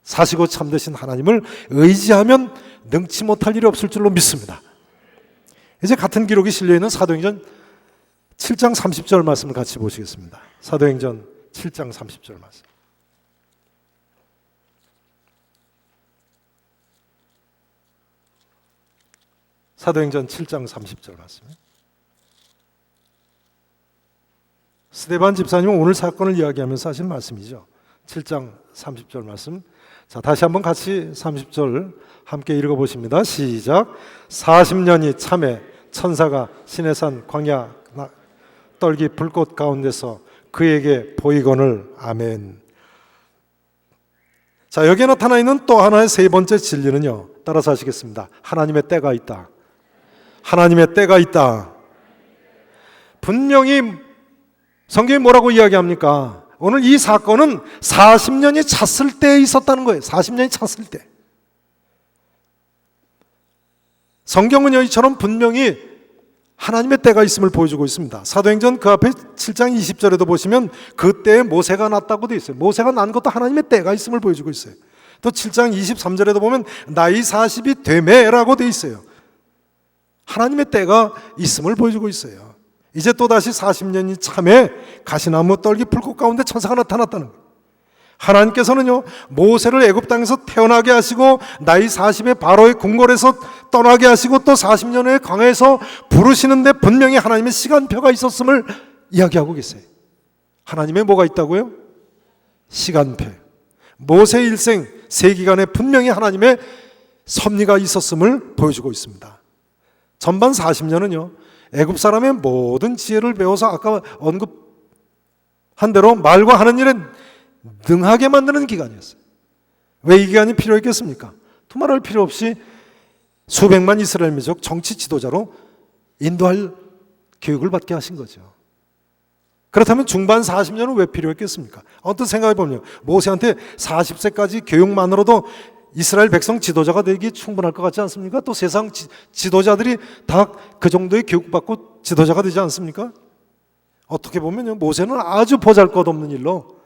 사시고 참되신 하나님을 의지하면 능치 못할 일이 없을 줄로 믿습니다. 이제 같은 기록이 실려있는 사도행전 7장 30절 말씀을 같이 보시겠습니다. 사도행전 7장 30절 말씀. 사도행전 7장 30절 말씀. 스데반 집사님은 오늘 사건을 이야기하면서 하신 말씀이죠. 7장 30절 말씀. 자, 다시 한번 같이 30절 함께 읽어보십니다. 시작. 40년이 참에 천사가 시내산 광야 떨기 불꽃 가운데서 그에게 보이거늘. 아멘. 자, 여기에 나타나 있는 또 하나의 세 번째 진리는요, 따라서 하시겠습니다. 하나님의 때가 있다. 하나님의 때가 있다. 분명히 성경이 뭐라고 이야기합니까? 오늘 이 사건은 40년이 찼을 때 있었다는 거예요. 40년이 찼을 때. 성경은요, 이처럼 분명히 하나님의 때가 있음을 보여주고 있습니다. 사도행전 그 앞에 7장 20절에도 보시면 그때에 모세가 났다고 되어 있어요. 모세가 난 것도 하나님의 때가 있음을 보여주고 있어요. 또 7장 23절에도 보면 나이 40이 되매라고 되어 있어요. 하나님의 때가 있음을 보여주고 있어요. 이제 또다시 40년이 참에 가시나무 떨기 불꽃 가운데 천사가 나타났다는 거예요. 하나님께서는요, 모세를 애굽 땅에서 태어나게 하시고 나이 40에 바로의 궁궐에서 떠나게 하시고 또 40년 후에 광야에서 부르시는데 분명히 하나님의 시간표가 있었음을 이야기하고 계세요. 하나님의 뭐가 있다고요? 시간표. 모세 일생 세기간에 분명히 하나님의 섭리가 있었음을 보여주고 있습니다. 전반 40년은요, 애굽 사람의 모든 지혜를 배워서 아까 언급한 대로 말과 하는 일에 능하게 만드는 기간이었어요. 왜 이 기간이 필요했겠습니까? 두말할 필요 없이 수백만 이스라엘 민족 정치 지도자로 인도할 교육을 받게 하신 거죠. 그렇다면 중반 40년은 왜 필요했겠습니까? 어떤 생각해 보면요, 모세한테 40세까지 교육만으로도 이스라엘 백성 지도자가 되기 충분할 것 같지 않습니까? 또 세상 지도자들이 다 그 정도의 교육받고 지도자가 되지 않습니까? 어떻게 보면요, 모세는 아주 보잘것없는 일로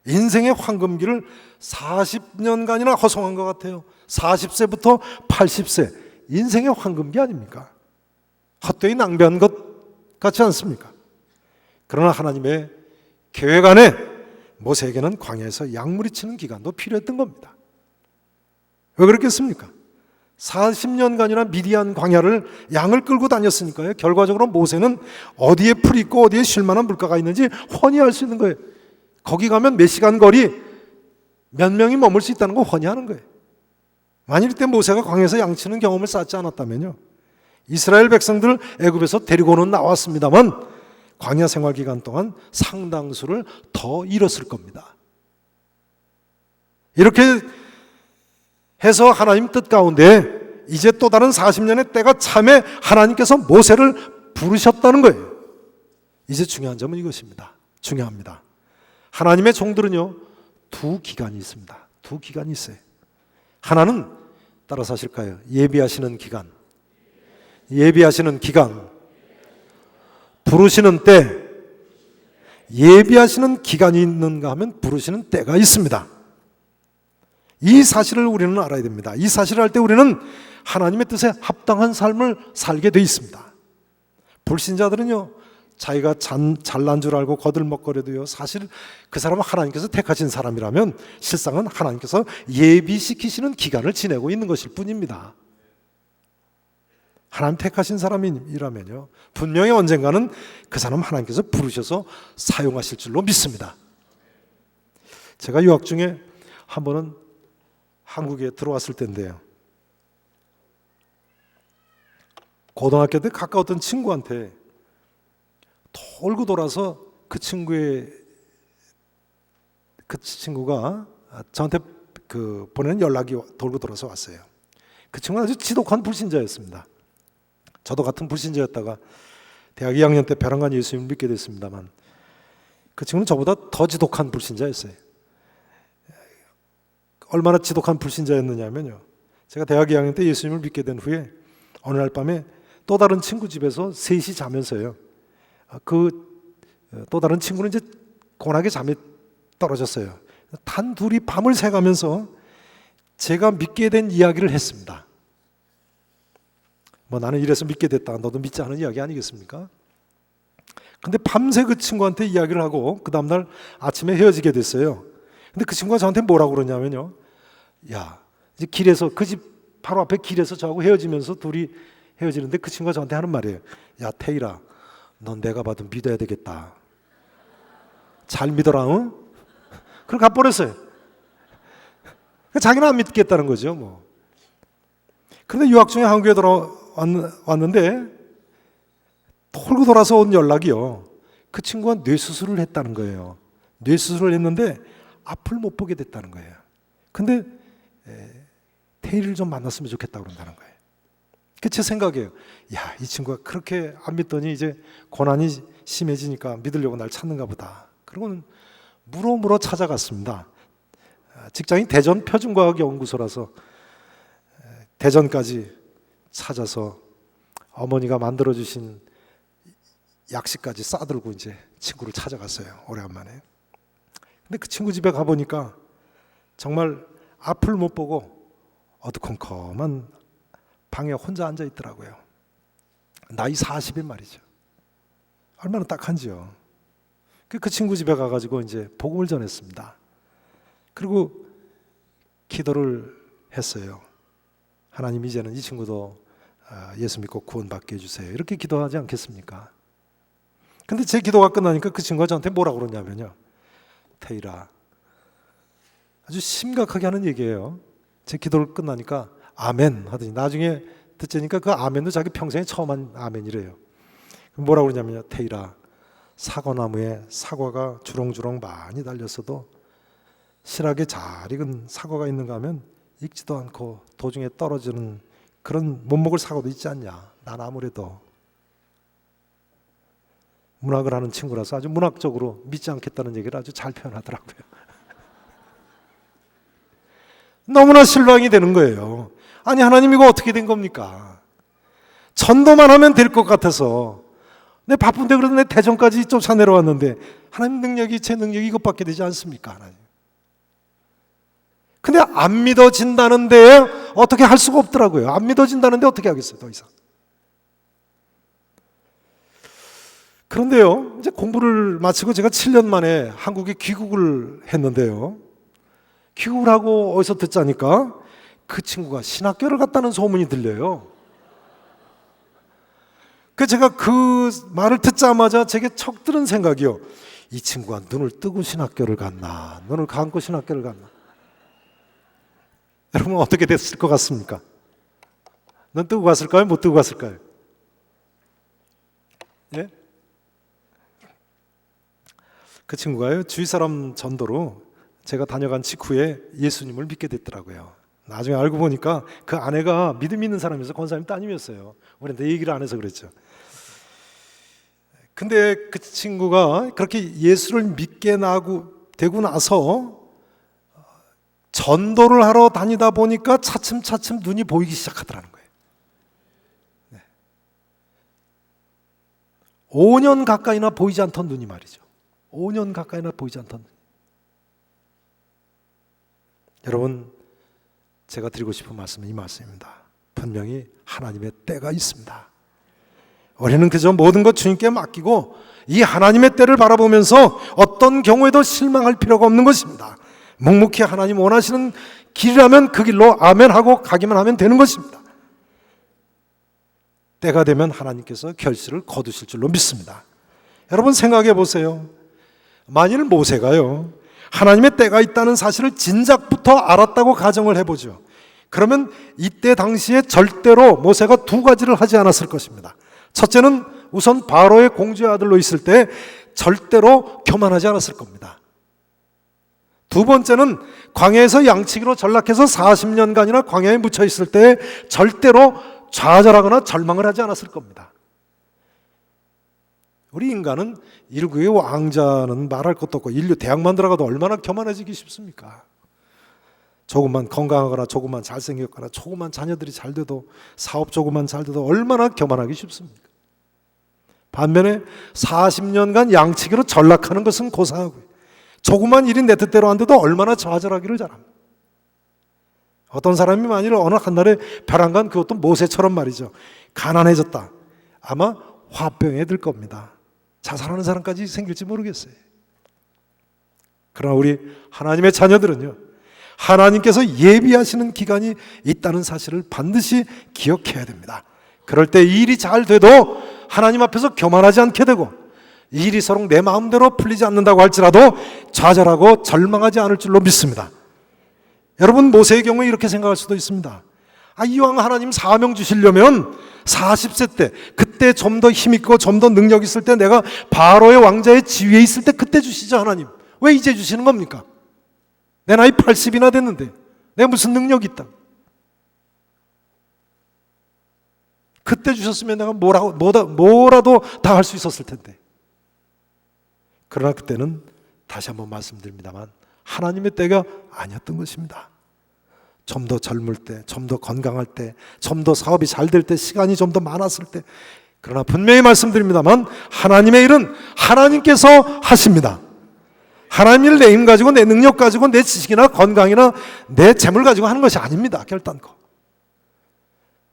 인생의 황금기를 40년간이나 허송한 것 같아요. 40세부터 80세, 인생의 황금기 아닙니까? 헛되이 낭비한 것 같지 않습니까? 그러나 하나님의 계획 안에 모세에게는 광야에서 양무리 치는 기간도 필요했던 겁니다. 왜 그랬겠습니까? 40년간이나 미디안 광야를 양을 끌고 다녔으니까요. 결과적으로 모세는 어디에 풀이 있고 어디에 쉴 만한 물가가 있는지 훤히 알 수 있는 거예요. 거기 가면 몇 시간 거리 몇 명이 머물 수 있다는 거 훤히 아는 거예요. 만일 이때 모세가 광야에서 양치는 경험을 쌓지 않았다면요, 이스라엘 백성들 애굽에서 데리고는 나왔습니다만 광야 생활 기간 동안 상당수를 더 잃었을 겁니다. 이렇게 해서 하나님 뜻 가운데 이제 또 다른 40년의 때가 참에 하나님께서 모세를 부르셨다는 거예요. 이제 중요한 점은 이것입니다. 중요합니다. 하나님의 종들은요, 두 기간이 있습니다. 두 기간이 있어요. 하나는 따라서 하실까요? 예비하시는 기간. 예비하시는 기간. 부르시는 때. 예비하시는 기간이 있는가 하면 부르시는 때가 있습니다. 이 사실을 우리는 알아야 됩니다. 이 사실을 알 때 우리는 하나님의 뜻에 합당한 삶을 살게 돼 있습니다. 불신자들은요, 자기가 잘난 줄 알고 거들먹거려도요, 사실 그 사람은 하나님께서 택하신 사람이라면 실상은 하나님께서 예비시키시는 기간을 지내고 있는 것일 뿐입니다. 하나님 택하신 사람이라면요, 분명히 언젠가는 그 사람 하나님께서 부르셔서 사용하실 줄로 믿습니다. 제가 유학 중에 한 번은 한국에 들어왔을 때인데요, 고등학교 때 가까웠던 친구한테 돌고 돌아서 그 친구가 저한테 보내는 연락이 돌고 돌아서 왔어요. 그 친구는 아주 지독한 불신자였습니다. 저도 같은 불신자였다가 대학 2학년 때 벼랑간 예수님을 믿게 됐습니다만, 그 친구는 저보다 더 지독한 불신자였어요. 얼마나 지독한 불신자였느냐면요, 제가 대학 2학년 때 예수님을 믿게 된 후에 어느 날 밤에 또 다른 친구 집에서 셋이 자면서요, 또 다른 친구는 이제 고나게 잠에 떨어졌어요. 단 둘이 밤을 새가면서 제가 믿게 된 이야기를 했습니다. 뭐 나는 이래서 믿게 됐다, 너도 믿지 않은 이야기 아니겠습니까? 근데 밤새 그 친구한테 이야기를 하고 그 다음날 아침에 헤어지게 됐어요. 근데 그 친구가 저한테 뭐라고 그러냐면요, 야, 이제 길에서, 그 집 바로 앞에 길에서 저하고 헤어지면서 둘이 헤어지는데 그 친구가 저한테 하는 말이에요. 야, 태일아, 넌 내가 봐도 믿어야 되겠다. 잘 믿어라, 응? 그럼 가버렸어요. 자기는 안 믿겠다는 거죠, 뭐. 그런데 유학 중에 한국에 들어왔는데 돌고 돌아서 온 연락이요, 그 친구가 뇌수술을 했다는 거예요. 뇌수술을 했는데 앞을 못 보게 됐다는 거예요. 근데 태일을 좀 만났으면 좋겠다고 그런다는 거예요. 제 생각이에요. 야, 이 친구가 그렇게 안 믿더니 이제 고난이 심해지니까 믿으려고 날 찾는가 보다. 그러고는 물어 찾아갔습니다. 직장이 대전 표준과학연구소라서 대전까지 찾아서 어머니가 만들어주신 약식까지 싸들고 이제 친구를 찾아갔어요. 오래간만에. 근데 그 친구 집에 가보니까 정말 앞을 못 보고 어두컴컴한 방에 혼자 앉아 있더라고요. 나이 40인 말이죠. 얼마나 딱한지요. 그 친구 집에 가가지고 이제 복음을 전했습니다. 그리고 기도를 했어요. 하나님, 이제는 이 친구도 예수 믿고 구원받게 해주세요. 이렇게 기도하지 않겠습니까? 근데 제 기도가 끝나니까 그 친구가 저한테 뭐라고 그러냐면요, 태일아, 아주 심각하게 하는 얘기예요. 제 기도를 끝나니까 아멘 하더니 나중에 듣자니까 그 아멘도 자기 평생에 처음 한 아멘이래요. 뭐라고 그러냐면요, 태일아, 사과나무에 사과가 주렁주렁 많이 달렸어도 실하게 잘 익은 사과가 있는가 하면 익지도 않고 도중에 떨어지는 그런 못 먹을 사과도 있지 않냐. 난 아무래도 문학을 하는 친구라서 아주 문학적으로 믿지 않겠다는 얘기를 아주 잘 표현하더라고요. 너무나 실망이 되는 거예요. 아니, 하나님 이거 어떻게 된 겁니까? 전도만 하면 될 것 같아서 내 바쁜데 그래도 내 대전까지 쫓아내려왔는데 하나님 능력이 제 능력이 이것밖에 되지 않습니까? 하나님. 근데 안 믿어진다는데 어떻게 할 수가 없더라고요. 안 믿어진다는데 어떻게 하겠어요, 더 이상. 그런데요, 이제 공부를 마치고 제가 7년 만에 한국에 귀국을 했는데요, 귀국을 하고 어디서 듣자니까 그 친구가 신학교를 갔다는 소문이 들려요. 제가 그 말을 듣자마자 제게 척 드는 생각이요, 이 친구가 눈을 뜨고 신학교를 갔나, 눈을 감고 신학교를 갔나. 여러분 어떻게 됐을 것 같습니까? 눈 뜨고 갔을까요? 못 뜨고 갔을까요? 예? 그 친구가요, 주위 사람 전도로 제가 다녀간 직후에 예수님을 믿게 됐더라고요. 나중에 알고 보니까 그 아내가 믿음 있는 사람이어서 권사님 따님이었어요. 우리한테 얘기를 안 해서 그랬죠. 근데 그 친구가 그렇게 예수를 믿게 되고 나서 전도를 하러 다니다 보니까 차츰차츰 눈이 보이기 시작하더라는 거예요. 5년 가까이나 보이지 않던 눈이 말이죠. 5년 가까이나 보이지 않던 눈. 여러분, 제가 드리고 싶은 말씀은 이 말씀입니다. 분명히 하나님의 때가 있습니다. 우리는 그저 모든 것 주님께 맡기고 이 하나님의 때를 바라보면서 어떤 경우에도 실망할 필요가 없는 것입니다. 묵묵히 하나님 원하시는 길이라면 그 길로 아멘하고 가기만 하면 되는 것입니다. 때가 되면 하나님께서 결실을 거두실 줄로 믿습니다. 여러분 생각해 보세요. 만일 모세가요, 하나님의 때가 있다는 사실을 진작부터 알았다고 가정을 해보죠. 그러면 이때 당시에 절대로 모세가 두 가지를 하지 않았을 것입니다. 첫째는 우선 바로의 공주의 아들로 있을 때 절대로 교만하지 않았을 겁니다. 두 번째는 광야에서 양치기로 전락해서 40년간이나 광야에 묻혀 있을 때 절대로 좌절하거나 절망을 하지 않았을 겁니다. 우리 인간은 일국의 왕자는 말할 것도 없고 인류 대학만 들어가도 얼마나 교만해지기 쉽습니까? 조금만 건강하거나 조금만 잘생겼거나 조금만 자녀들이 잘 돼도 사업 조금만 잘 돼도 얼마나 교만하기 쉽습니까? 반면에 40년간 양치기로 전락하는 것은 고사하고요. 조그만 일이 내 뜻대로 안 돼도 얼마나 좌절하기를 잘합니다. 어떤 사람이 만일 어느 한날에 벼랑간 그것도 모세처럼 말이죠. 가난해졌다. 아마 화병에 들 겁니다. 자살하는 사람까지 생길지 모르겠어요. 그러나 우리 하나님의 자녀들은요, 하나님께서 예비하시는 기간이 있다는 사실을 반드시 기억해야 됩니다. 그럴 때 일이 잘 돼도 하나님 앞에서 교만하지 않게 되고 일이 서로 내 마음대로 풀리지 않는다고 할지라도 좌절하고 절망하지 않을 줄로 믿습니다. 여러분, 모세의 경우에 이렇게 생각할 수도 있습니다. 이왕 하나님 사명 주시려면 40세 때, 그때 좀 더 힘있고 좀 더 능력 있을 때, 내가 바로의 왕자의 지위에 있을 때 그때 주시죠. 하나님 왜 이제 주시는 겁니까? 내 나이 80이나 됐는데 내가 무슨 능력이 있다. 그때 주셨으면 내가 뭐라도 다 할 수 있었을 텐데. 그러나 그때는 다시 한번 말씀드립니다만 하나님의 때가 아니었던 것입니다. 좀 더 젊을 때, 좀 더 건강할 때, 좀 더 사업이 잘 될 때, 시간이 좀 더 많았을 때. 그러나 분명히 말씀드립니다만 하나님의 일은 하나님께서 하십니다. 하나님 일 내 힘 가지고 내 능력 가지고 내 지식이나 건강이나 내 재물 가지고 하는 것이 아닙니다. 결단코.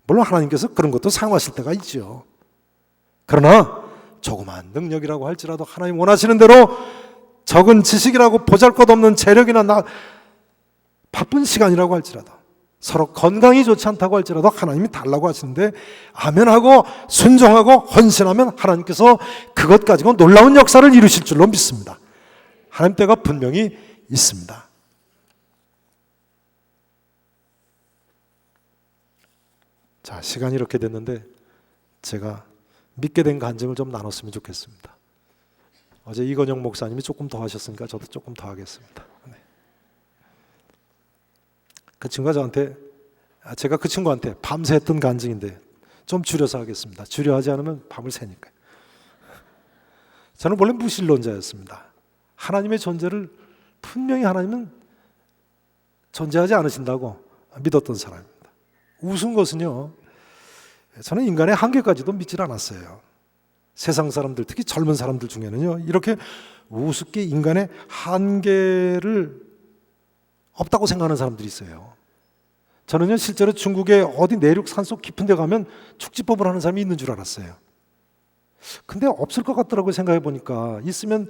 물론 하나님께서 그런 것도 사용하실 때가 있죠. 그러나 조그만 능력이라고 할지라도 하나님 원하시는 대로 적은 지식이라고 보잘것없는 재력이나 바쁜 시간이라고 할지라도 서로 건강이 좋지 않다고 할지라도 하나님이 달라고 하시는데 아멘하고 순종하고 헌신하면 하나님께서 그것 가지고 놀라운 역사를 이루실 줄로 믿습니다. 하나님 때가 분명히 있습니다. 자, 시간이 이렇게 됐는데 제가 믿게 된 간증을 좀 나눴으면 좋겠습니다. 어제 이건영 목사님이 조금 더 하셨으니까 저도 조금 더 하겠습니다. 네. 그 친구가 저한테, 제가 그 친구한테 밤새 했던 간증인데 좀 줄여서 하겠습니다. 줄여 하지 않으면 밤을 새니까요. 저는 원래 무신론자였습니다. 하나님의 존재를 분명히 하나님은 존재하지 않으신다고 믿었던 사람입니다. 우스운 것은요, 저는 인간의 한계까지도 믿질 않았어요. 세상 사람들, 특히 젊은 사람들 중에는요, 이렇게 우습게 인간의 한계를 없다고 생각하는 사람들이 있어요. 저는요, 실제로 중국의 어디 내륙 산속 깊은 데 가면 축지법을 하는 사람이 있는 줄 알았어요. 근데 없을 것 같더라고요. 생각해 보니까. 있으면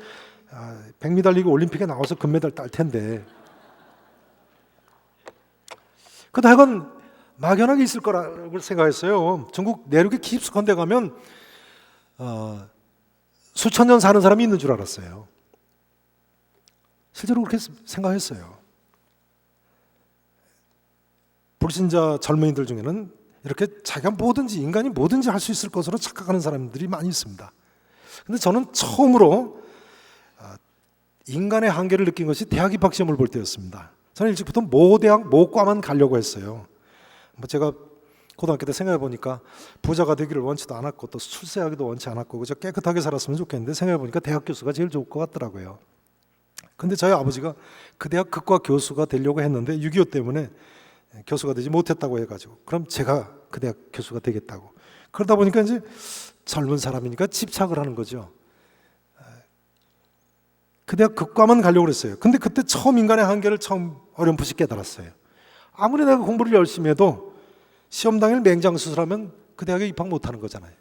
100m 달리기 올림픽에 나와서 금메달 딸 텐데. 근데 하여간 막연하게 있을 거라고 생각했어요. 중국 내륙에 깊숙한 데 가면 수천 년 사는 사람이 있는 줄 알았어요. 실제로 그렇게 생각했어요. 불신자 젊은이들 중에는 이렇게 자기가 뭐든지, 인간이 뭐든지 할 수 있을 것으로 착각하는 사람들이 많이 있습니다. 근데 저는 처음으로 인간의 한계를 느낀 것이 대학 입학 시험을 볼 때였습니다. 저는 일찍부터 모대학 모과만 가려고 했어요. 제가 고등학교 때 생각해 보니까 부자가 되기를 원치도 않았고 또 출세하기도 원치 않았고 그저 깨끗하게 살았으면 좋겠는데 생각해 보니까 대학 교수가 제일 좋을 것 같더라고요. 근데 저희 아버지가 그 대학 극과 교수가 되려고 했는데 6.25 때문에 교수가 되지 못했다고 해가지고 그럼 제가 그 대학 교수가 되겠다고. 그러다 보니까 이제 젊은 사람이니까 집착을 하는 거죠. 그 대학 극과만 가려고 그랬어요. 근데 그때 처음 인간의 한계를 처음 어렴풋이 깨달았어요. 아무리 내가 공부를 열심히 해도 시험 당일 맹장 수술하면 그 대학에 입학 못하는 거잖아요.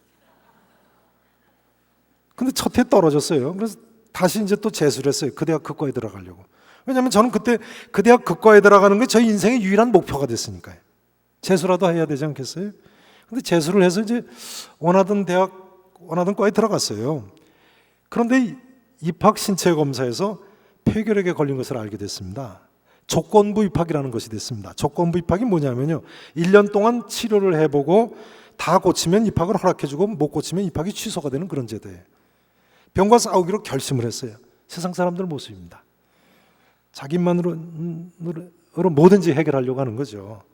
근데 첫 해 떨어졌어요. 그래서 다시 이제 또 재수를 했어요. 그 대학 극과에 들어가려고. 왜냐하면 저는 그때 그 대학 극과에 들어가는 게 저희 인생의 유일한 목표가 됐으니까요. 재수라도 해야 되지 않겠어요? 근데 재수를 해서 이제 원하던 과에 들어갔어요. 그런데 입학 신체 검사에서 폐결핵에 걸린 것을 알게 됐습니다. 조건부 입학이라는 것이 됐습니다. 조건부 입학이 뭐냐면요, 1년 동안 치료를 해보고 다 고치면 입학을 허락해주고 못 고치면 입학이 취소가 되는 그런 제도예요. 병과 싸우기로 결심을 했어요. 세상 사람들 모습입니다. 자기만으로 뭐든지 해결하려고 하는 거죠.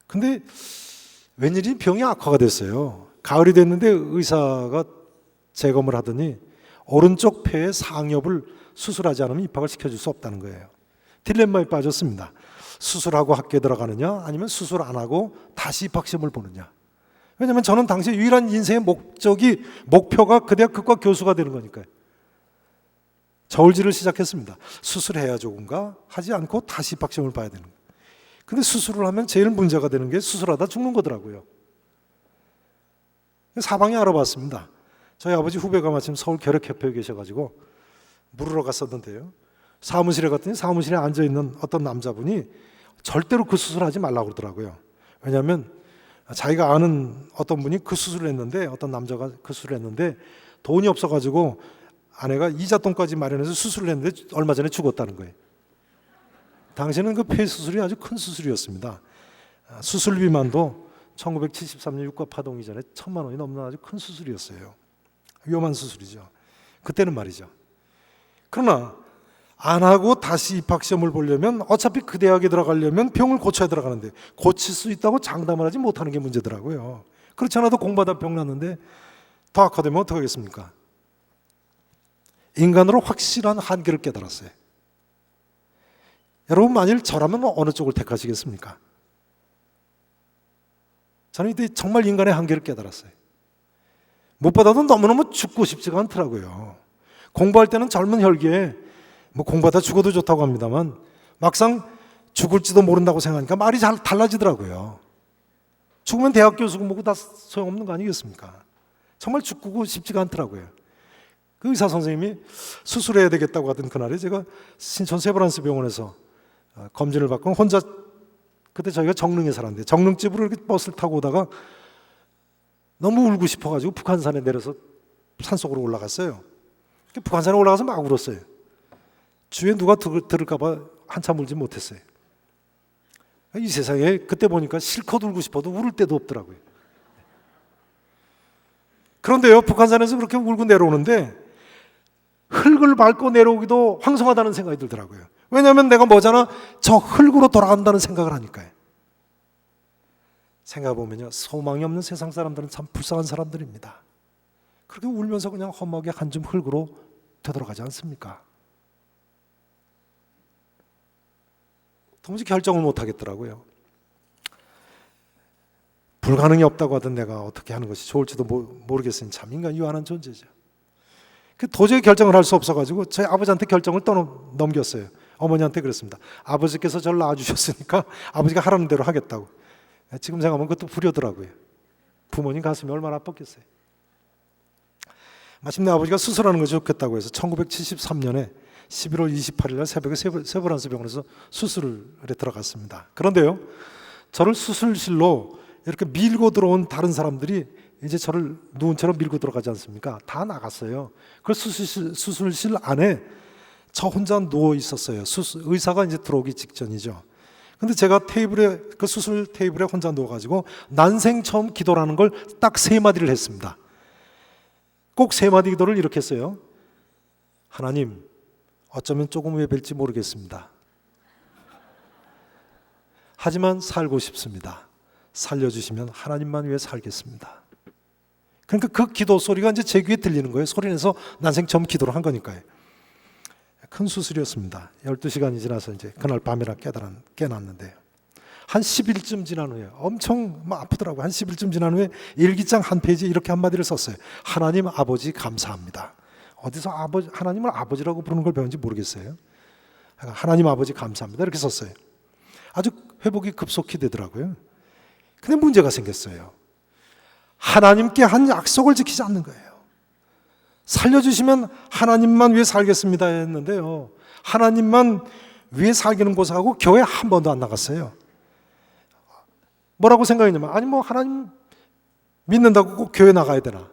근데 웬일이 병이 악화가 됐어요. 가을이 됐는데 의사가 재검을 하더니 오른쪽 폐의 상엽을 수술하지 않으면 입학을 시켜줄 수 없다는 거예요. 딜레마에 빠졌습니다. 수술하고 학교에 들어가느냐 아니면 수술 안 하고 다시 입학 시험을 보느냐. 왜냐하면 저는 당시 유일한 인생의 목표가 그 대학 극과 교수가 되는 거니까요. 저울질을 시작했습니다. 수술해야 좋은가 하지 않고 다시 입학 시험을 봐야 되는 거예요. 근데 수술을 하면 제일 문제가 되는 게 수술하다 죽는 거더라고요. 사방에 알아봤습니다. 저희 아버지 후배가 마침 서울 결핵협회에 계셔가지고 물으러 갔었는데요. 사무실에 갔더니 사무실에 앉아있는 어떤 남자분이 절대로 그 수술하지 말라고 그러더라고요. 왜냐하면 자기가 아는 어떤 분이 그 수술을 했는데, 어떤 남자가 그 수술을 했는데 돈이 없어가지고 아내가 이자돈까지 마련해서 수술을 했는데 얼마 전에 죽었다는 거예요. 당시에는 그 폐 수술이 아주 큰 수술이었습니다. 수술비만도 1973년 유가 파동 이전에 1,000만 원이 넘는 아주 큰 수술이었어요. 위험한 수술이죠. 그때는 말이죠. 그러나 안 하고 다시 입학 시험을 보려면 어차피 그 대학에 들어가려면 병을 고쳐야 들어가는데 고칠 수 있다고 장담을 하지 못하는 게 문제더라고요. 그렇지 않아도 공부하다 병 났는데 더 악화되면 어떻게 하겠습니까? 인간으로 확실한 한계를 깨달았어요. 여러분 만일 저라면 어느 쪽을 택하시겠습니까? 저는 이때 정말 인간의 한계를 깨달았어요. 무엇보다도 너무너무 죽고 싶지가 않더라고요. 공부할 때는 젊은 혈기에 뭐 공부하다 죽어도 좋다고 합니다만 막상 죽을지도 모른다고 생각하니까 말이 잘 달라지더라고요. 죽으면 대학 교수고 뭐고 다 소용없는 거 아니겠습니까? 정말 죽고 싶지가 않더라고요. 그 의사 선생님이 수술해야 되겠다고 하던 그날에 제가 신촌 세브란스 병원에서 검진을 받고 혼자, 그때 저희가 정릉에 살았는데 정릉집으로 이렇게 버스를 타고 오다가 너무 울고 싶어가지고 북한산에 내려서 산속으로 올라갔어요. 북한산에 올라가서 막 울었어요. 주위에 누가 들을까봐 한참 울지 못했어요. 이 세상에 그때 보니까 실컷 울고 싶어도 울을 데도 없더라고요. 그런데요, 북한산에서 그렇게 울고 내려오는데 흙을 밟고 내려오기도 황송하다는 생각이 들더라고요. 왜냐하면 내가 뭐잖아, 저 흙으로 돌아간다는 생각을 하니까요. 생각해보면요, 소망이 없는 세상 사람들은 참 불쌍한 사람들입니다. 그렇게 울면서 그냥 험하게 한 줌 흙으로 되돌아가지 않습니까? 도무지 결정을 못 하겠더라고요. 불가능이 없다고 하던 내가 어떻게 하는 것이 좋을지도 모르겠으니 참 인간 유한한 존재죠. 도저히 결정을 할 수 없어가지고 저희 아버지한테 결정을 넘겼어요. 어머니한테 그랬습니다. 아버지께서 저를 낳아주셨으니까 아버지가 하라는 대로 하겠다고. 지금 생각하면 그것도 불효더라고요. 부모님 가슴이 얼마나 아팠겠어요. 마침내 아버지가 수술하는 것이 좋겠다고 해서 1973년에 11월 28일 날 새벽에 세브란스 병원에서 수술에 들어갔습니다. 그런데요, 저를 수술실로 이렇게 밀고 들어온 다른 사람들이 이제 저를 누운 채로 밀고 들어가지 않습니까? 다 나갔어요. 그 수술실 안에 저 혼자 누워 있었어요. 의사가 이제 들어오기 직전이죠. 근데 제가 그 수술 테이블에 혼자 누워가지고 난생 처음 기도라는 걸 딱 3마디를 했습니다. 꼭 3마디 기도를 이렇게 했어요. 하나님, 어쩌면 조금 후에 뵐지 모르겠습니다. 하지만 살고 싶습니다. 살려주시면 하나님만 위해 살겠습니다. 그러니까 그 기도 소리가 이제 제 귀에 들리는 거예요. 소리내서 난생 처음 기도를 한 거니까요. 큰 수술이었습니다. 12시간이 지나서 이제 그날 밤이라 깨났는데요. 한 10일쯤 지난 후에 엄청 아프더라고요. 한 10일쯤 지난 후에 일기장 한 페이지에 이렇게 한마디를 썼어요. 하나님 아버지 감사합니다. 어디서 하나님을 아버지라고 부르는 걸 배운지 모르겠어요. 하나님 아버지 감사합니다. 이렇게 썼어요. 아주 회복이 급속히 되더라고요. 근데 문제가 생겼어요. 하나님께 한 약속을 지키지 않는 거예요. 살려주시면 하나님만 위해 살겠습니다 했는데요. 하나님만 위해 살기는 곳하고 교회 한 번도 안 나갔어요. 뭐라고 생각했냐면, 아니 뭐 하나님 믿는다고 꼭 교회 나가야 되나?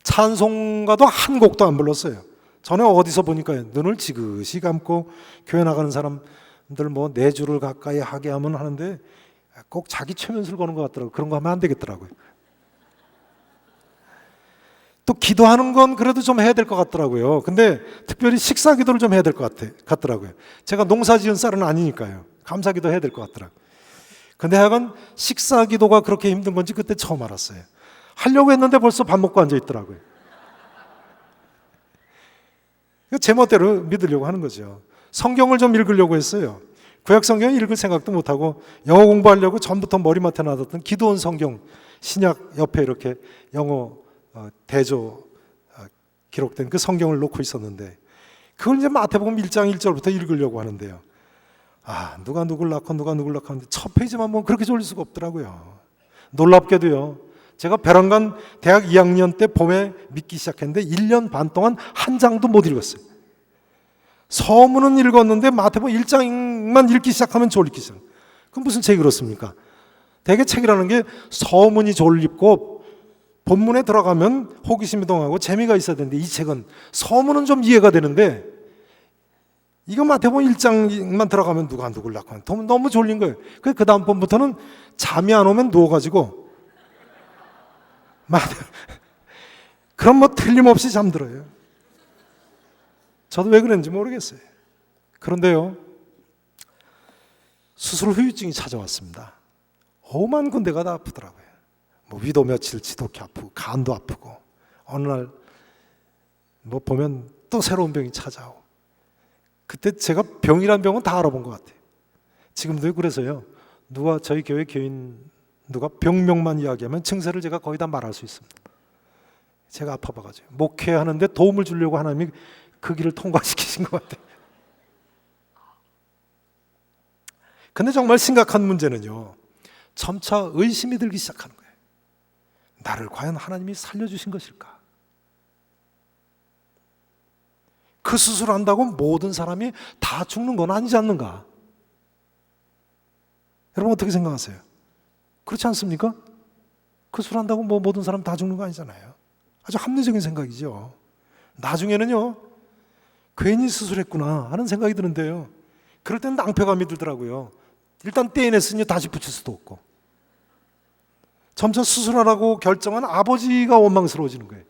찬송가도 한 곡도 안 불렀어요. 전에 어디서 보니까 눈을 지그시 감고 교회 나가는 사람들 뭐 4주를 가까이 하게 하면 하는데 꼭 자기 최면술 거는 것 같더라고요. 그런 거 하면 안 되겠더라고요. 또 기도하는 건 그래도 좀 해야 될 것 같더라고요. 근데 특별히 식사 기도를 좀 해야 될 것 같더라고요. 제가 농사 지은 쌀은 아니니까요. 감사 기도 해야 될 것 같더라고요. 근데 하여간 식사 기도가 그렇게 힘든 건지 그때 처음 알았어요. 하려고 했는데 벌써 밥 먹고 앉아 있더라고요. 제 멋대로 믿으려고 하는 거죠. 성경을 좀 읽으려고 했어요. 구약 성경 읽을 생각도 못하고 영어 공부하려고 전부터 머리맡에 놔뒀던 기도원 성경, 신약 옆에 이렇게 영어 대조 기록된 그 성경을 놓고 있었는데, 그걸 이제 마태복음 1장 1절부터 읽으려고 하는데요. 누가 누굴 낳고 누가 누굴 낳고 하는데 첫 페이지만 보면 그렇게 졸릴 수가 없더라고요. 놀랍게도요, 제가 벼랑간 대학 2학년 때 봄에 믿기 시작했는데 1년 반 동안 한 장도 못 읽었어요. 서문은 읽었는데 마태복음 1장만 읽기 시작하면 졸리기 시작. 그럼 무슨 책이 그렇습니까? 대개 책이라는 게 서문이 졸립고 본문에 들어가면 호기심이 동하고 재미가 있어야 되는데, 이 책은 서문은 좀 이해가 되는데 이거 마태복음 1장만 들어가면 누가 누굴 낳고 하는, 너무 졸린 거예요. 그 다음 번부터는 잠이 안 오면 누워가지고 그럼 뭐 틀림없이 잠들어요. 저도 왜 그랬는지 모르겠어요. 그런데요, 수술 후유증이 찾아왔습니다. 오만 군데가 다 아프더라고요. 뭐 위도 며칠 지독히 아프고 간도 아프고, 어느 날 뭐 보면 또 새로운 병이 찾아오고. 그때 제가 병이란 병은 다 알아본 것 같아요. 지금도 그래서요, 저희 교회 교인 누가 병명만 이야기하면 증세를 제가 거의 다 말할 수 있습니다. 제가 아파봐가지고 목회하는데 도움을 주려고 하나님이 그 길을 통과시키신 것 같아요. 근데 정말 심각한 문제는요, 점차 의심이 들기 시작하는 거예요. 나를 과연 하나님이 살려주신 것일까? 그 수술한다고 모든 사람이 다 죽는 건 아니지 않는가? 여러분 어떻게 생각하세요? 그렇지 않습니까? 그 수술한다고 뭐 모든 사람 다 죽는 거 아니잖아요. 아주 합리적인 생각이죠. 나중에는요, 괜히 수술했구나 하는 생각이 드는데요, 그럴 때는 낭패감이 들더라고요. 일단 떼어냈으니 다시 붙일 수도 없고. 점차 수술하라고 결정한 아버지가 원망스러워지는 거예요.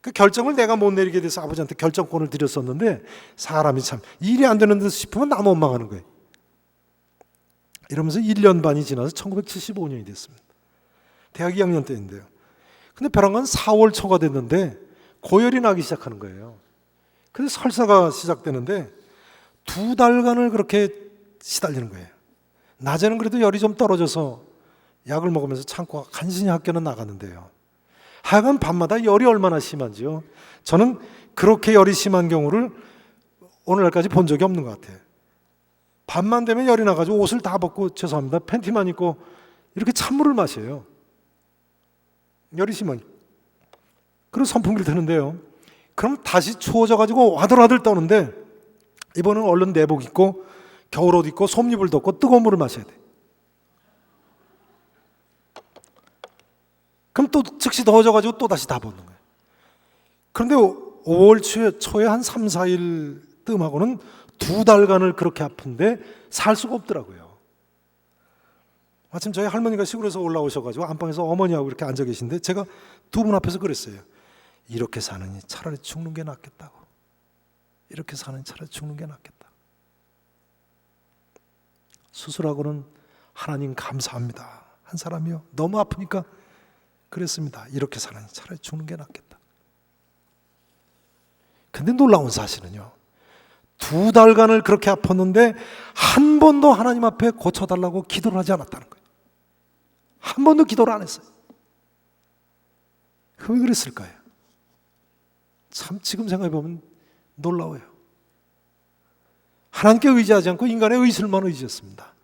그 결정을 내가 못 내리게 돼서 아버지한테 결정권을 드렸었는데, 사람이 참 일이 안 되는 듯 싶으면 나만 원망하는 거예요. 이러면서 1년 반이 지나서 1975년이 됐습니다. 대학 2학년 때인데요. 근데 벼랑간 4월 초가 됐는데 고열이 나기 시작하는 거예요. 근데 설사가 시작되는데 2달간을 그렇게 시달리는 거예요. 낮에는 그래도 열이 좀 떨어져서 약을 먹으면서 참고 간신히 학교는 나갔는데요. 하여간 밤마다 열이 얼마나 심한지요. 저는 그렇게 열이 심한 경우를 오늘날까지 본 적이 없는 것 같아요. 밤만 되면 열이 나가지고 옷을 다 벗고, 죄송합니다, 팬티만 입고 이렇게 찬물을 마셔요. 열이 심하니. 그리고 선풍기를 드는데요, 그럼 다시 추워져가지고 와들와들 떠는데, 이번엔 얼른 내복 입고 겨울옷 입고 솜잎을 덮고 뜨거운 물을 마셔야 돼. 그럼 또 즉시 더워져가지고 또 다시 다 벗는 거예요. 그런데 5월 초에 한 3, 4일 뜸하고는 2달간을 그렇게 아픈데 살 수가 없더라고요. 마침 저희 할머니가 시골에서 올라오셔가지고 안방에서 어머니하고 이렇게 앉아 계신데, 제가 두 분 앞에서 그랬어요. 이렇게 사느니 차라리 죽는 게 낫겠다고. 이렇게 사느니 차라리 죽는 게 낫겠다. 수술하고는 하나님 감사합니다. 한 사람이요. 너무 아프니까 그랬습니다. 이렇게 살아니 차라리 죽는 게 낫겠다. 근데 놀라운 사실은요. 2달간을 그렇게 아팠는데 한 번도 하나님 앞에 고쳐달라고 기도를 하지 않았다는 거예요. 한 번도 기도를 안 했어요. 왜 그랬을까요? 참 지금 생각해보면 놀라워요. 하나님께 의지하지 않고 인간의 의술만 의지했습니다.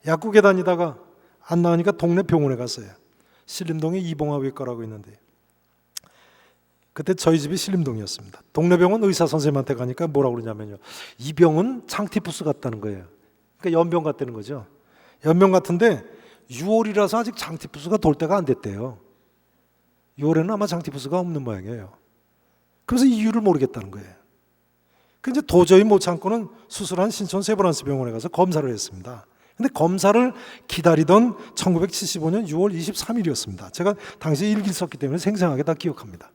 약국에 다니다가 안 나으니까 동네 병원에 갔어요. 신림동에 이봉화외과라고 있는데 그때 저희 집이 신림동이었습니다. 동네 병원 의사 선생님한테 가니까 뭐라고 그러냐면요. 이 병은 장티푸스 같다는 거예요. 그러니까 연병 같다는 거죠. 연병 같은데 6월이라서 아직 장티푸스가 돌 때가 안 됐대요. 6월에는 아마 장티푸스가 없는 모양이에요. 그래서 이유를 모르겠다는 거예요. 그 이제 도저히 못 참고는 수술한 신촌 세브란스 병원에 가서 검사를 했습니다. 근데 검사를 기다리던 1975년 6월 23일이었습니다. 제가 당시 일기를 썼기 때문에 생생하게 다 기억합니다.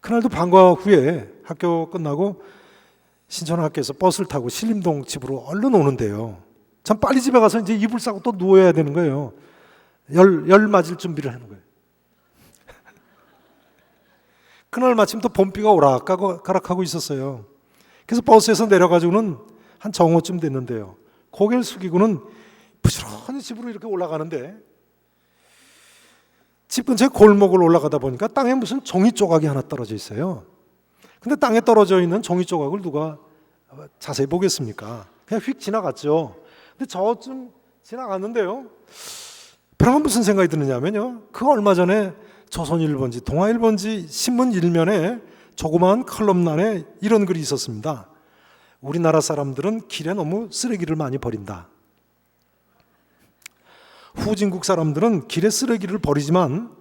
그날도 방과 후에 학교 끝나고 신촌 학교에서 버스를 타고 신림동 집으로 얼른 오는데요. 참 빨리 집에 가서 이제 이불 싸고 또 누워야 되는 거예요. 열 맞을 준비를 하는 거예요. 그날 마침 또 봄비가 오락가락하고 있었어요. 그래서 버스에서 내려가지고는 한 정오쯤 됐는데요. 고개를 숙이고는 부지런히 집으로 이렇게 올라가는데 집 근처에 골목을 올라가다 보니까 땅에 무슨 종이 조각이 하나 떨어져 있어요. 근데 땅에 떨어져 있는 종이 조각을 누가 자세히 보겠습니까? 그냥 휙 지나갔죠. 근데 저쯤 지나갔는데요. 그러면 무슨 생각이 드느냐면요. 그 얼마 전에 조선일보인지 동아일보인지 신문 일면에 조그마한 컬럼란에 이런 글이 있었습니다. 우리나라 사람들은 길에 너무 쓰레기를 많이 버린다. 후진국 사람들은 길에 쓰레기를 버리지만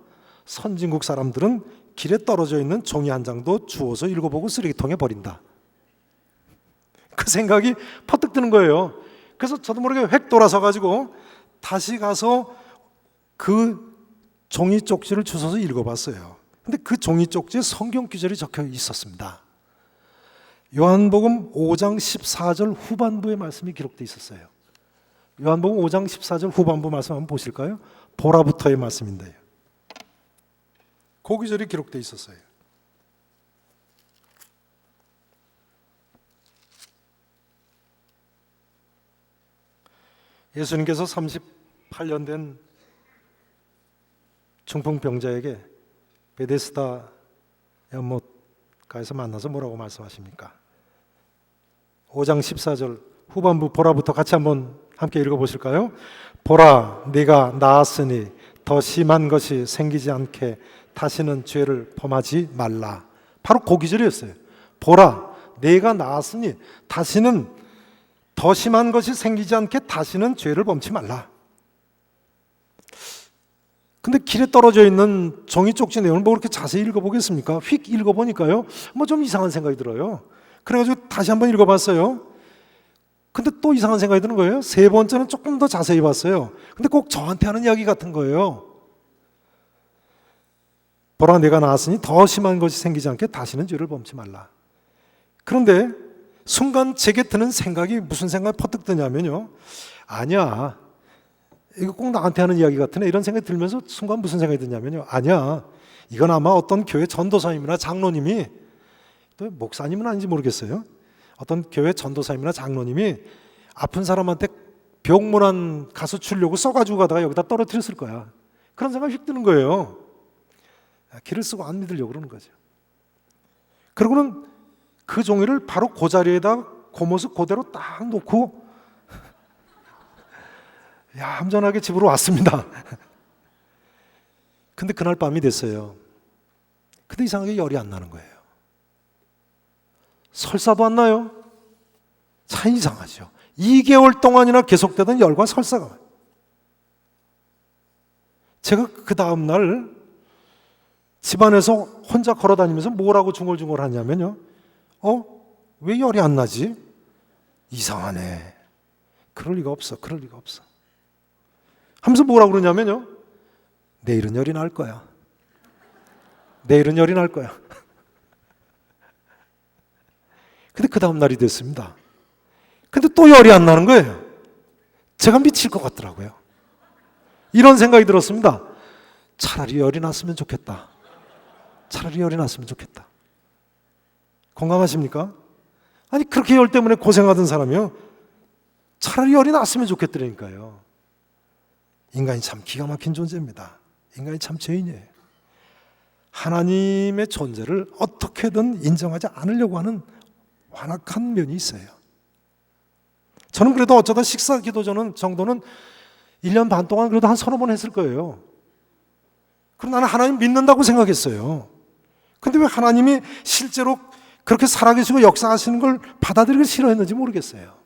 선진국 사람들은 길에 떨어져 있는 종이 한 장도 주워서 읽어보고 쓰레기통에 버린다. 그 생각이 퍼뜩 드는 거예요. 그래서 저도 모르게 획 돌아서 가지고 다시 가서 그 종이 쪽지를 주워서 읽어봤어요. 근데 그 종이 쪽지에 성경 구절이 적혀 있었습니다. 요한복음 5장 14절 후반부의 말씀이 기록되어 있었어요. 요한복음 5장 14절 후반부 말씀 한번 보실까요? 보라부터의 말씀인데요. 그 구절이 기록되어 있었어요. 예수님께서 38년 된 중풍병자에게 베데스다 연못가에서 만나서 뭐라고 말씀하십니까? 5장 14절 후반부 보라부터 같이 한번 함께 읽어보실까요? 보라, 네가 나았으니 더 심한 것이 생기지 않게 다시는 죄를 범하지 말라. 바로 그 기절이었어요. 보라, 네가 나았으니 다시는 더 심한 것이 생기지 않게 다시는 죄를 범치 말라. 근데 길에 떨어져 있는 종이 쪽지 내용을 뭐 그렇게 자세히 읽어보겠습니까? 휙 읽어보니까요, 뭐 좀 이상한 생각이 들어요. 그래가지고 다시 한번 읽어봤어요. 근데 또 이상한 생각이 드는 거예요. 세 번째는 조금 더 자세히 봤어요. 근데 꼭 저한테 하는 이야기 같은 거예요. 보라, 내가 나았으니 더 심한 것이 생기지 않게 다시는 죄를 범치 말라. 그런데 순간 제게 드는 생각이 무슨 생각이 퍼뜩 드냐면요, 아니야, 이거 꼭 나한테 하는 이야기 같으네, 이런 생각이 들면서 순간 무슨 생각이 드냐면요, 아니야, 이건 아마 어떤 교회 전도사님이나 장로님이, 또 목사님은 아닌지 모르겠어요, 어떤 교회 전도사님이나 장로님이 아픈 사람한테 병문안 가서 주려고 써가지고 가다가 여기다 떨어뜨렸을 거야. 그런 생각이 휙 드는 거예요. 길을 쓰고 안 믿으려고 그러는 거죠. 그러고는 그 종이를 바로 그 자리에다 그 모습 그대로 딱 놓고 얌전하게 집으로 왔습니다. 근데 그날 밤이 됐어요. 근데 이상하게 열이 안 나는 거예요. 설사도 안 나요. 참 이상하죠. 2개월 동안이나 계속되던 열과 설사가. 제가 그 다음 날 집안에서 혼자 걸어다니면서 뭐라고 중얼중얼 하냐면요, 왜 열이 안 나지? 이상하네. 그럴 리가 없어. 그럴 리가 없어. 하면서 뭐라고 그러냐면요, 내일은 열이 날 거야. 내일은 열이 날 거야. 근데 그 다음 날이 됐습니다. 근데 또 열이 안 나는 거예요. 제가 미칠 것 같더라고요. 이런 생각이 들었습니다. 차라리 열이 났으면 좋겠다. 차라리 열이 났으면 좋겠다. 공감하십니까? 아니 그렇게 열 때문에 고생하던 사람이요, 차라리 열이 났으면 좋겠더라니까요. 인간이 참 기가 막힌 존재입니다. 인간이 참 죄인이에요. 하나님의 존재를 어떻게든 인정하지 않으려고 하는 완악한 면이 있어요. 저는 그래도 어쩌다 식사 기도 정도는 1년 반 동안 그래도 한 서너 번 했을 거예요. 그럼 나는 하나님 믿는다고 생각했어요. 근데 왜 하나님이 실제로 그렇게 살아계시고 역사하시는 걸 받아들이기 싫어했는지 모르겠어요.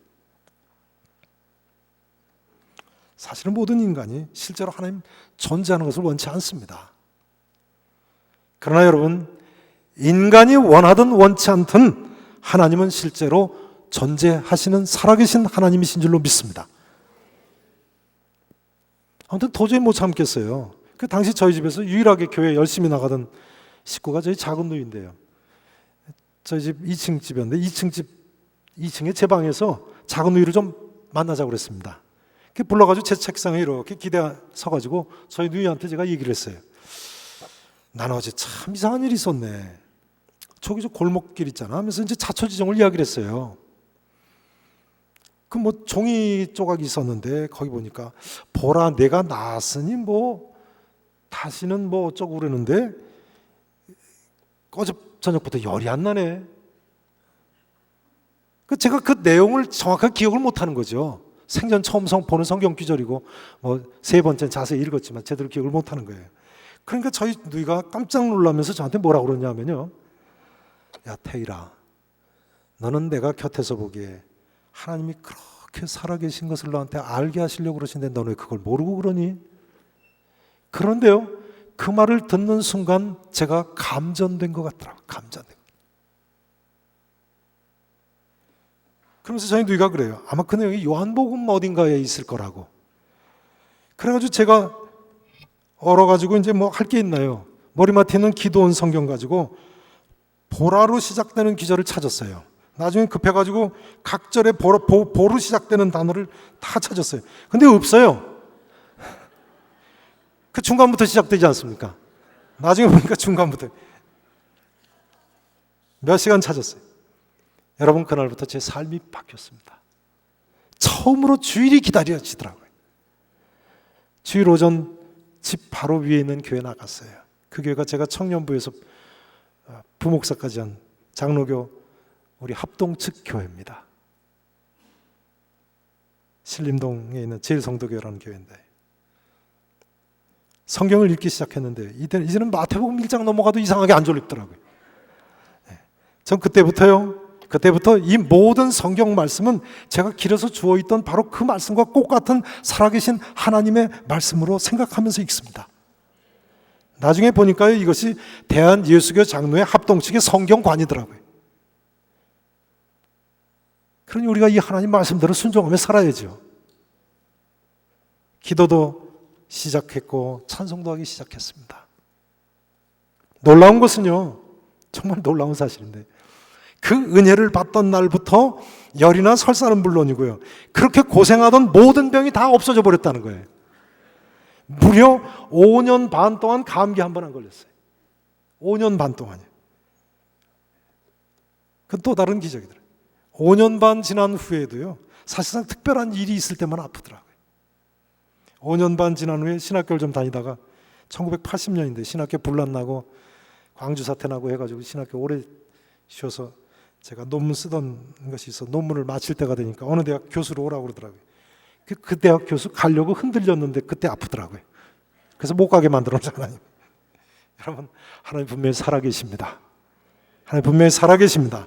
사실은 모든 인간이 실제로 하나님 존재하는 것을 원치 않습니다. 그러나 여러분, 인간이 원하든 원치 않든 하나님은 실제로 존재하시는 살아계신 하나님이신 줄로 믿습니다. 아무튼 도저히 못 참겠어요. 그 당시 저희 집에서 유일하게 교회 열심히 나가던 식구가 저희 작은 누이인데요. 저희 집 2층 집이었는데 2층에 제 방에서 작은 누이를 좀 만나자고 그랬습니다. 불러가지고 제 책상에 이렇게 기대 서가지고 저희 누이한테 제가 얘기를 했어요. 나는 어제 참 이상한 일이 있었네. 저기 저 골목길 있잖아 하면서 이제 자초지종을 이야기를 했어요. 그 뭐 종이 조각이 있었는데 거기 보니까 보라 내가 나았으니 뭐 다시는 뭐 어쩌고 그러는데 어제 저녁부터 열이 안 나네. 제가 그 내용을 정확하게 기억을 못하는 거죠. 생전 처음 보는 성경 구절이고 뭐 세 번째는 자세히 읽었지만 제대로 기억을 못하는 거예요. 그러니까 저희 누이가 깜짝 놀라면서 저한테 뭐라고 그러냐면요, 야 태일아, 너는 내가 곁에서 보기에 하나님이 그렇게 살아계신 것을 너한테 알게 하시려고 그러시는데 너는 왜 그걸 모르고 그러니? 그런데요, 그 말을 듣는 순간 제가 감전된 것 같더라고요. 감전된. 그러면서 저희 누이가 그래요. 아마 그 내용이 요한복음 어딘가에 있을 거라고. 그래가지고 제가 얼어가지고 이제 뭐 할 게 있나요? 머리맡에 있는 기도원 성경 가지고 보라로 시작되는 기절을 찾았어요. 나중에 급해가지고 각 절에 보로 시작되는 단어를 다 찾았어요. 근데 없어요. 그 중간부터 시작되지 않습니까? 나중에 보니까 중간부터 몇 시간 찾았어요. 여러분, 그날부터 제 삶이 바뀌었습니다. 처음으로 주일이 기다려지더라고요. 주일 오전 집 바로 위에 있는 교회 나갔어요. 그 교회가 제가 청년부에서 부목사까지 한 장로교 우리 합동 측 교회입니다. 신림동에 있는 제일성도교회라는 교회인데 성경을 읽기 시작했는데 이제는 마태복음 1장 넘어가도 이상하게 안 졸립더라고요. 전 그때부터 이 모든 성경 말씀은 제가 길에서 주워있던 바로 그 말씀과 똑같은 살아계신 하나님의 말씀으로 생각하면서 읽습니다. 나중에 보니까요, 이것이 대한예수교 장로의 합동측의 성경관이더라고요. 그러니 우리가 이 하나님 말씀대로 순종하며 살아야죠. 기도도 시작했고 찬송도 하기 시작했습니다. 놀라운 것은요, 정말 놀라운 사실인데 그 은혜를 받던 날부터 열이나 설사는 물론이고요, 그렇게 고생하던 모든 병이 다 없어져 버렸다는 거예요. 무려 5년 반 동안 감기 한 번 안 걸렸어요. 5년 반 동안이요. 그건 또 다른 기적이더라고요. 5년 반 지난 후에도요, 사실상 특별한 일이 있을 때만 아프더라고요. 5년 반 지난 후에 신학교를 좀 다니다가 1980년인데 신학교 분란 나고 광주 사태 나고 해가지고 신학교 오래 쉬어서 제가 논문 쓰던 것이 있어 논문을 마칠 때가 되니까 어느 대학 교수로 오라고 그러더라고요. 그 대학 교수 가려고 흔들렸는데 그때 아프더라고요. 그래서 못 가게 만들어놓은 하나님. 여러분, 하나님 분명히 살아계십니다. 하나님 분명히 살아계십니다.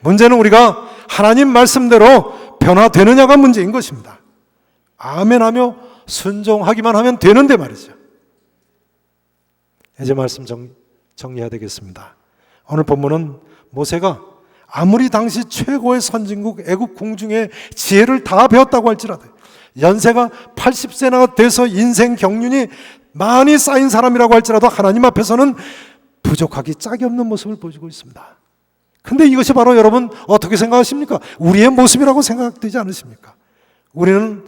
문제는 우리가 하나님 말씀대로 변화되느냐가 문제인 것입니다. 아멘하며 순종하기만 하면 되는데 말이죠. 이제 말씀 정리해야 되겠습니다. 오늘 본문은 모세가 아무리 당시 최고의 선진국 애굽 궁중의 지혜를 다 배웠다고 할지라도 연세가 80세나 돼서 인생 경륜이 많이 쌓인 사람이라고 할지라도 하나님 앞에서는 부족하기 짝이 없는 모습을 보여주고 있습니다. 근데 이것이 바로 여러분 어떻게 생각하십니까? 우리의 모습이라고 생각되지 않으십니까? 우리는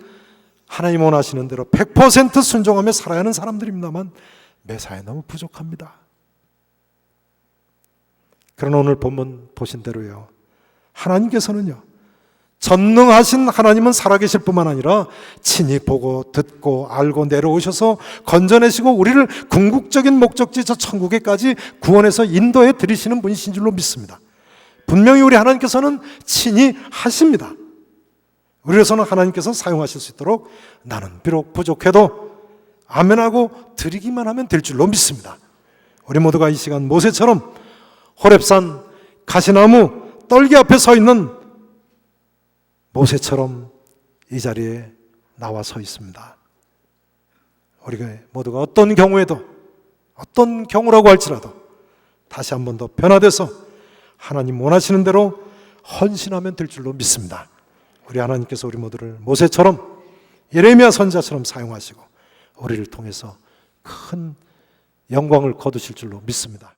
하나님 원하시는 대로 100% 순종하며 살아야 하는 사람들입니다만 매사에 너무 부족합니다. 그러나 오늘 본문 보신 대로요, 하나님께서는요, 전능하신 하나님은 살아계실 뿐만 아니라 친히 보고 듣고 알고 내려오셔서 건져내시고 우리를 궁극적인 목적지 저 천국에까지 구원해서 인도해 드리시는 분이신 줄로 믿습니다. 분명히 우리 하나님께서는 친히 하십니다. 우리로서는 하나님께서 사용하실 수 있도록 나는 비록 부족해도 아멘하고 드리기만 하면 될 줄로 믿습니다. 우리 모두가 이 시간 모세처럼 호렙산 가시나무 떨기 앞에 서 있는 모세처럼 이 자리에 나와 서 있습니다. 우리가 모두가 어떤 경우에도, 어떤 경우라고 할지라도 다시 한 번 더 변화돼서 하나님 원하시는 대로 헌신하면 될 줄로 믿습니다. 우리 하나님께서 우리 모두를 모세처럼, 예레미야 선지자처럼 사용하시고 우리를 통해서 큰 영광을 거두실 줄로 믿습니다.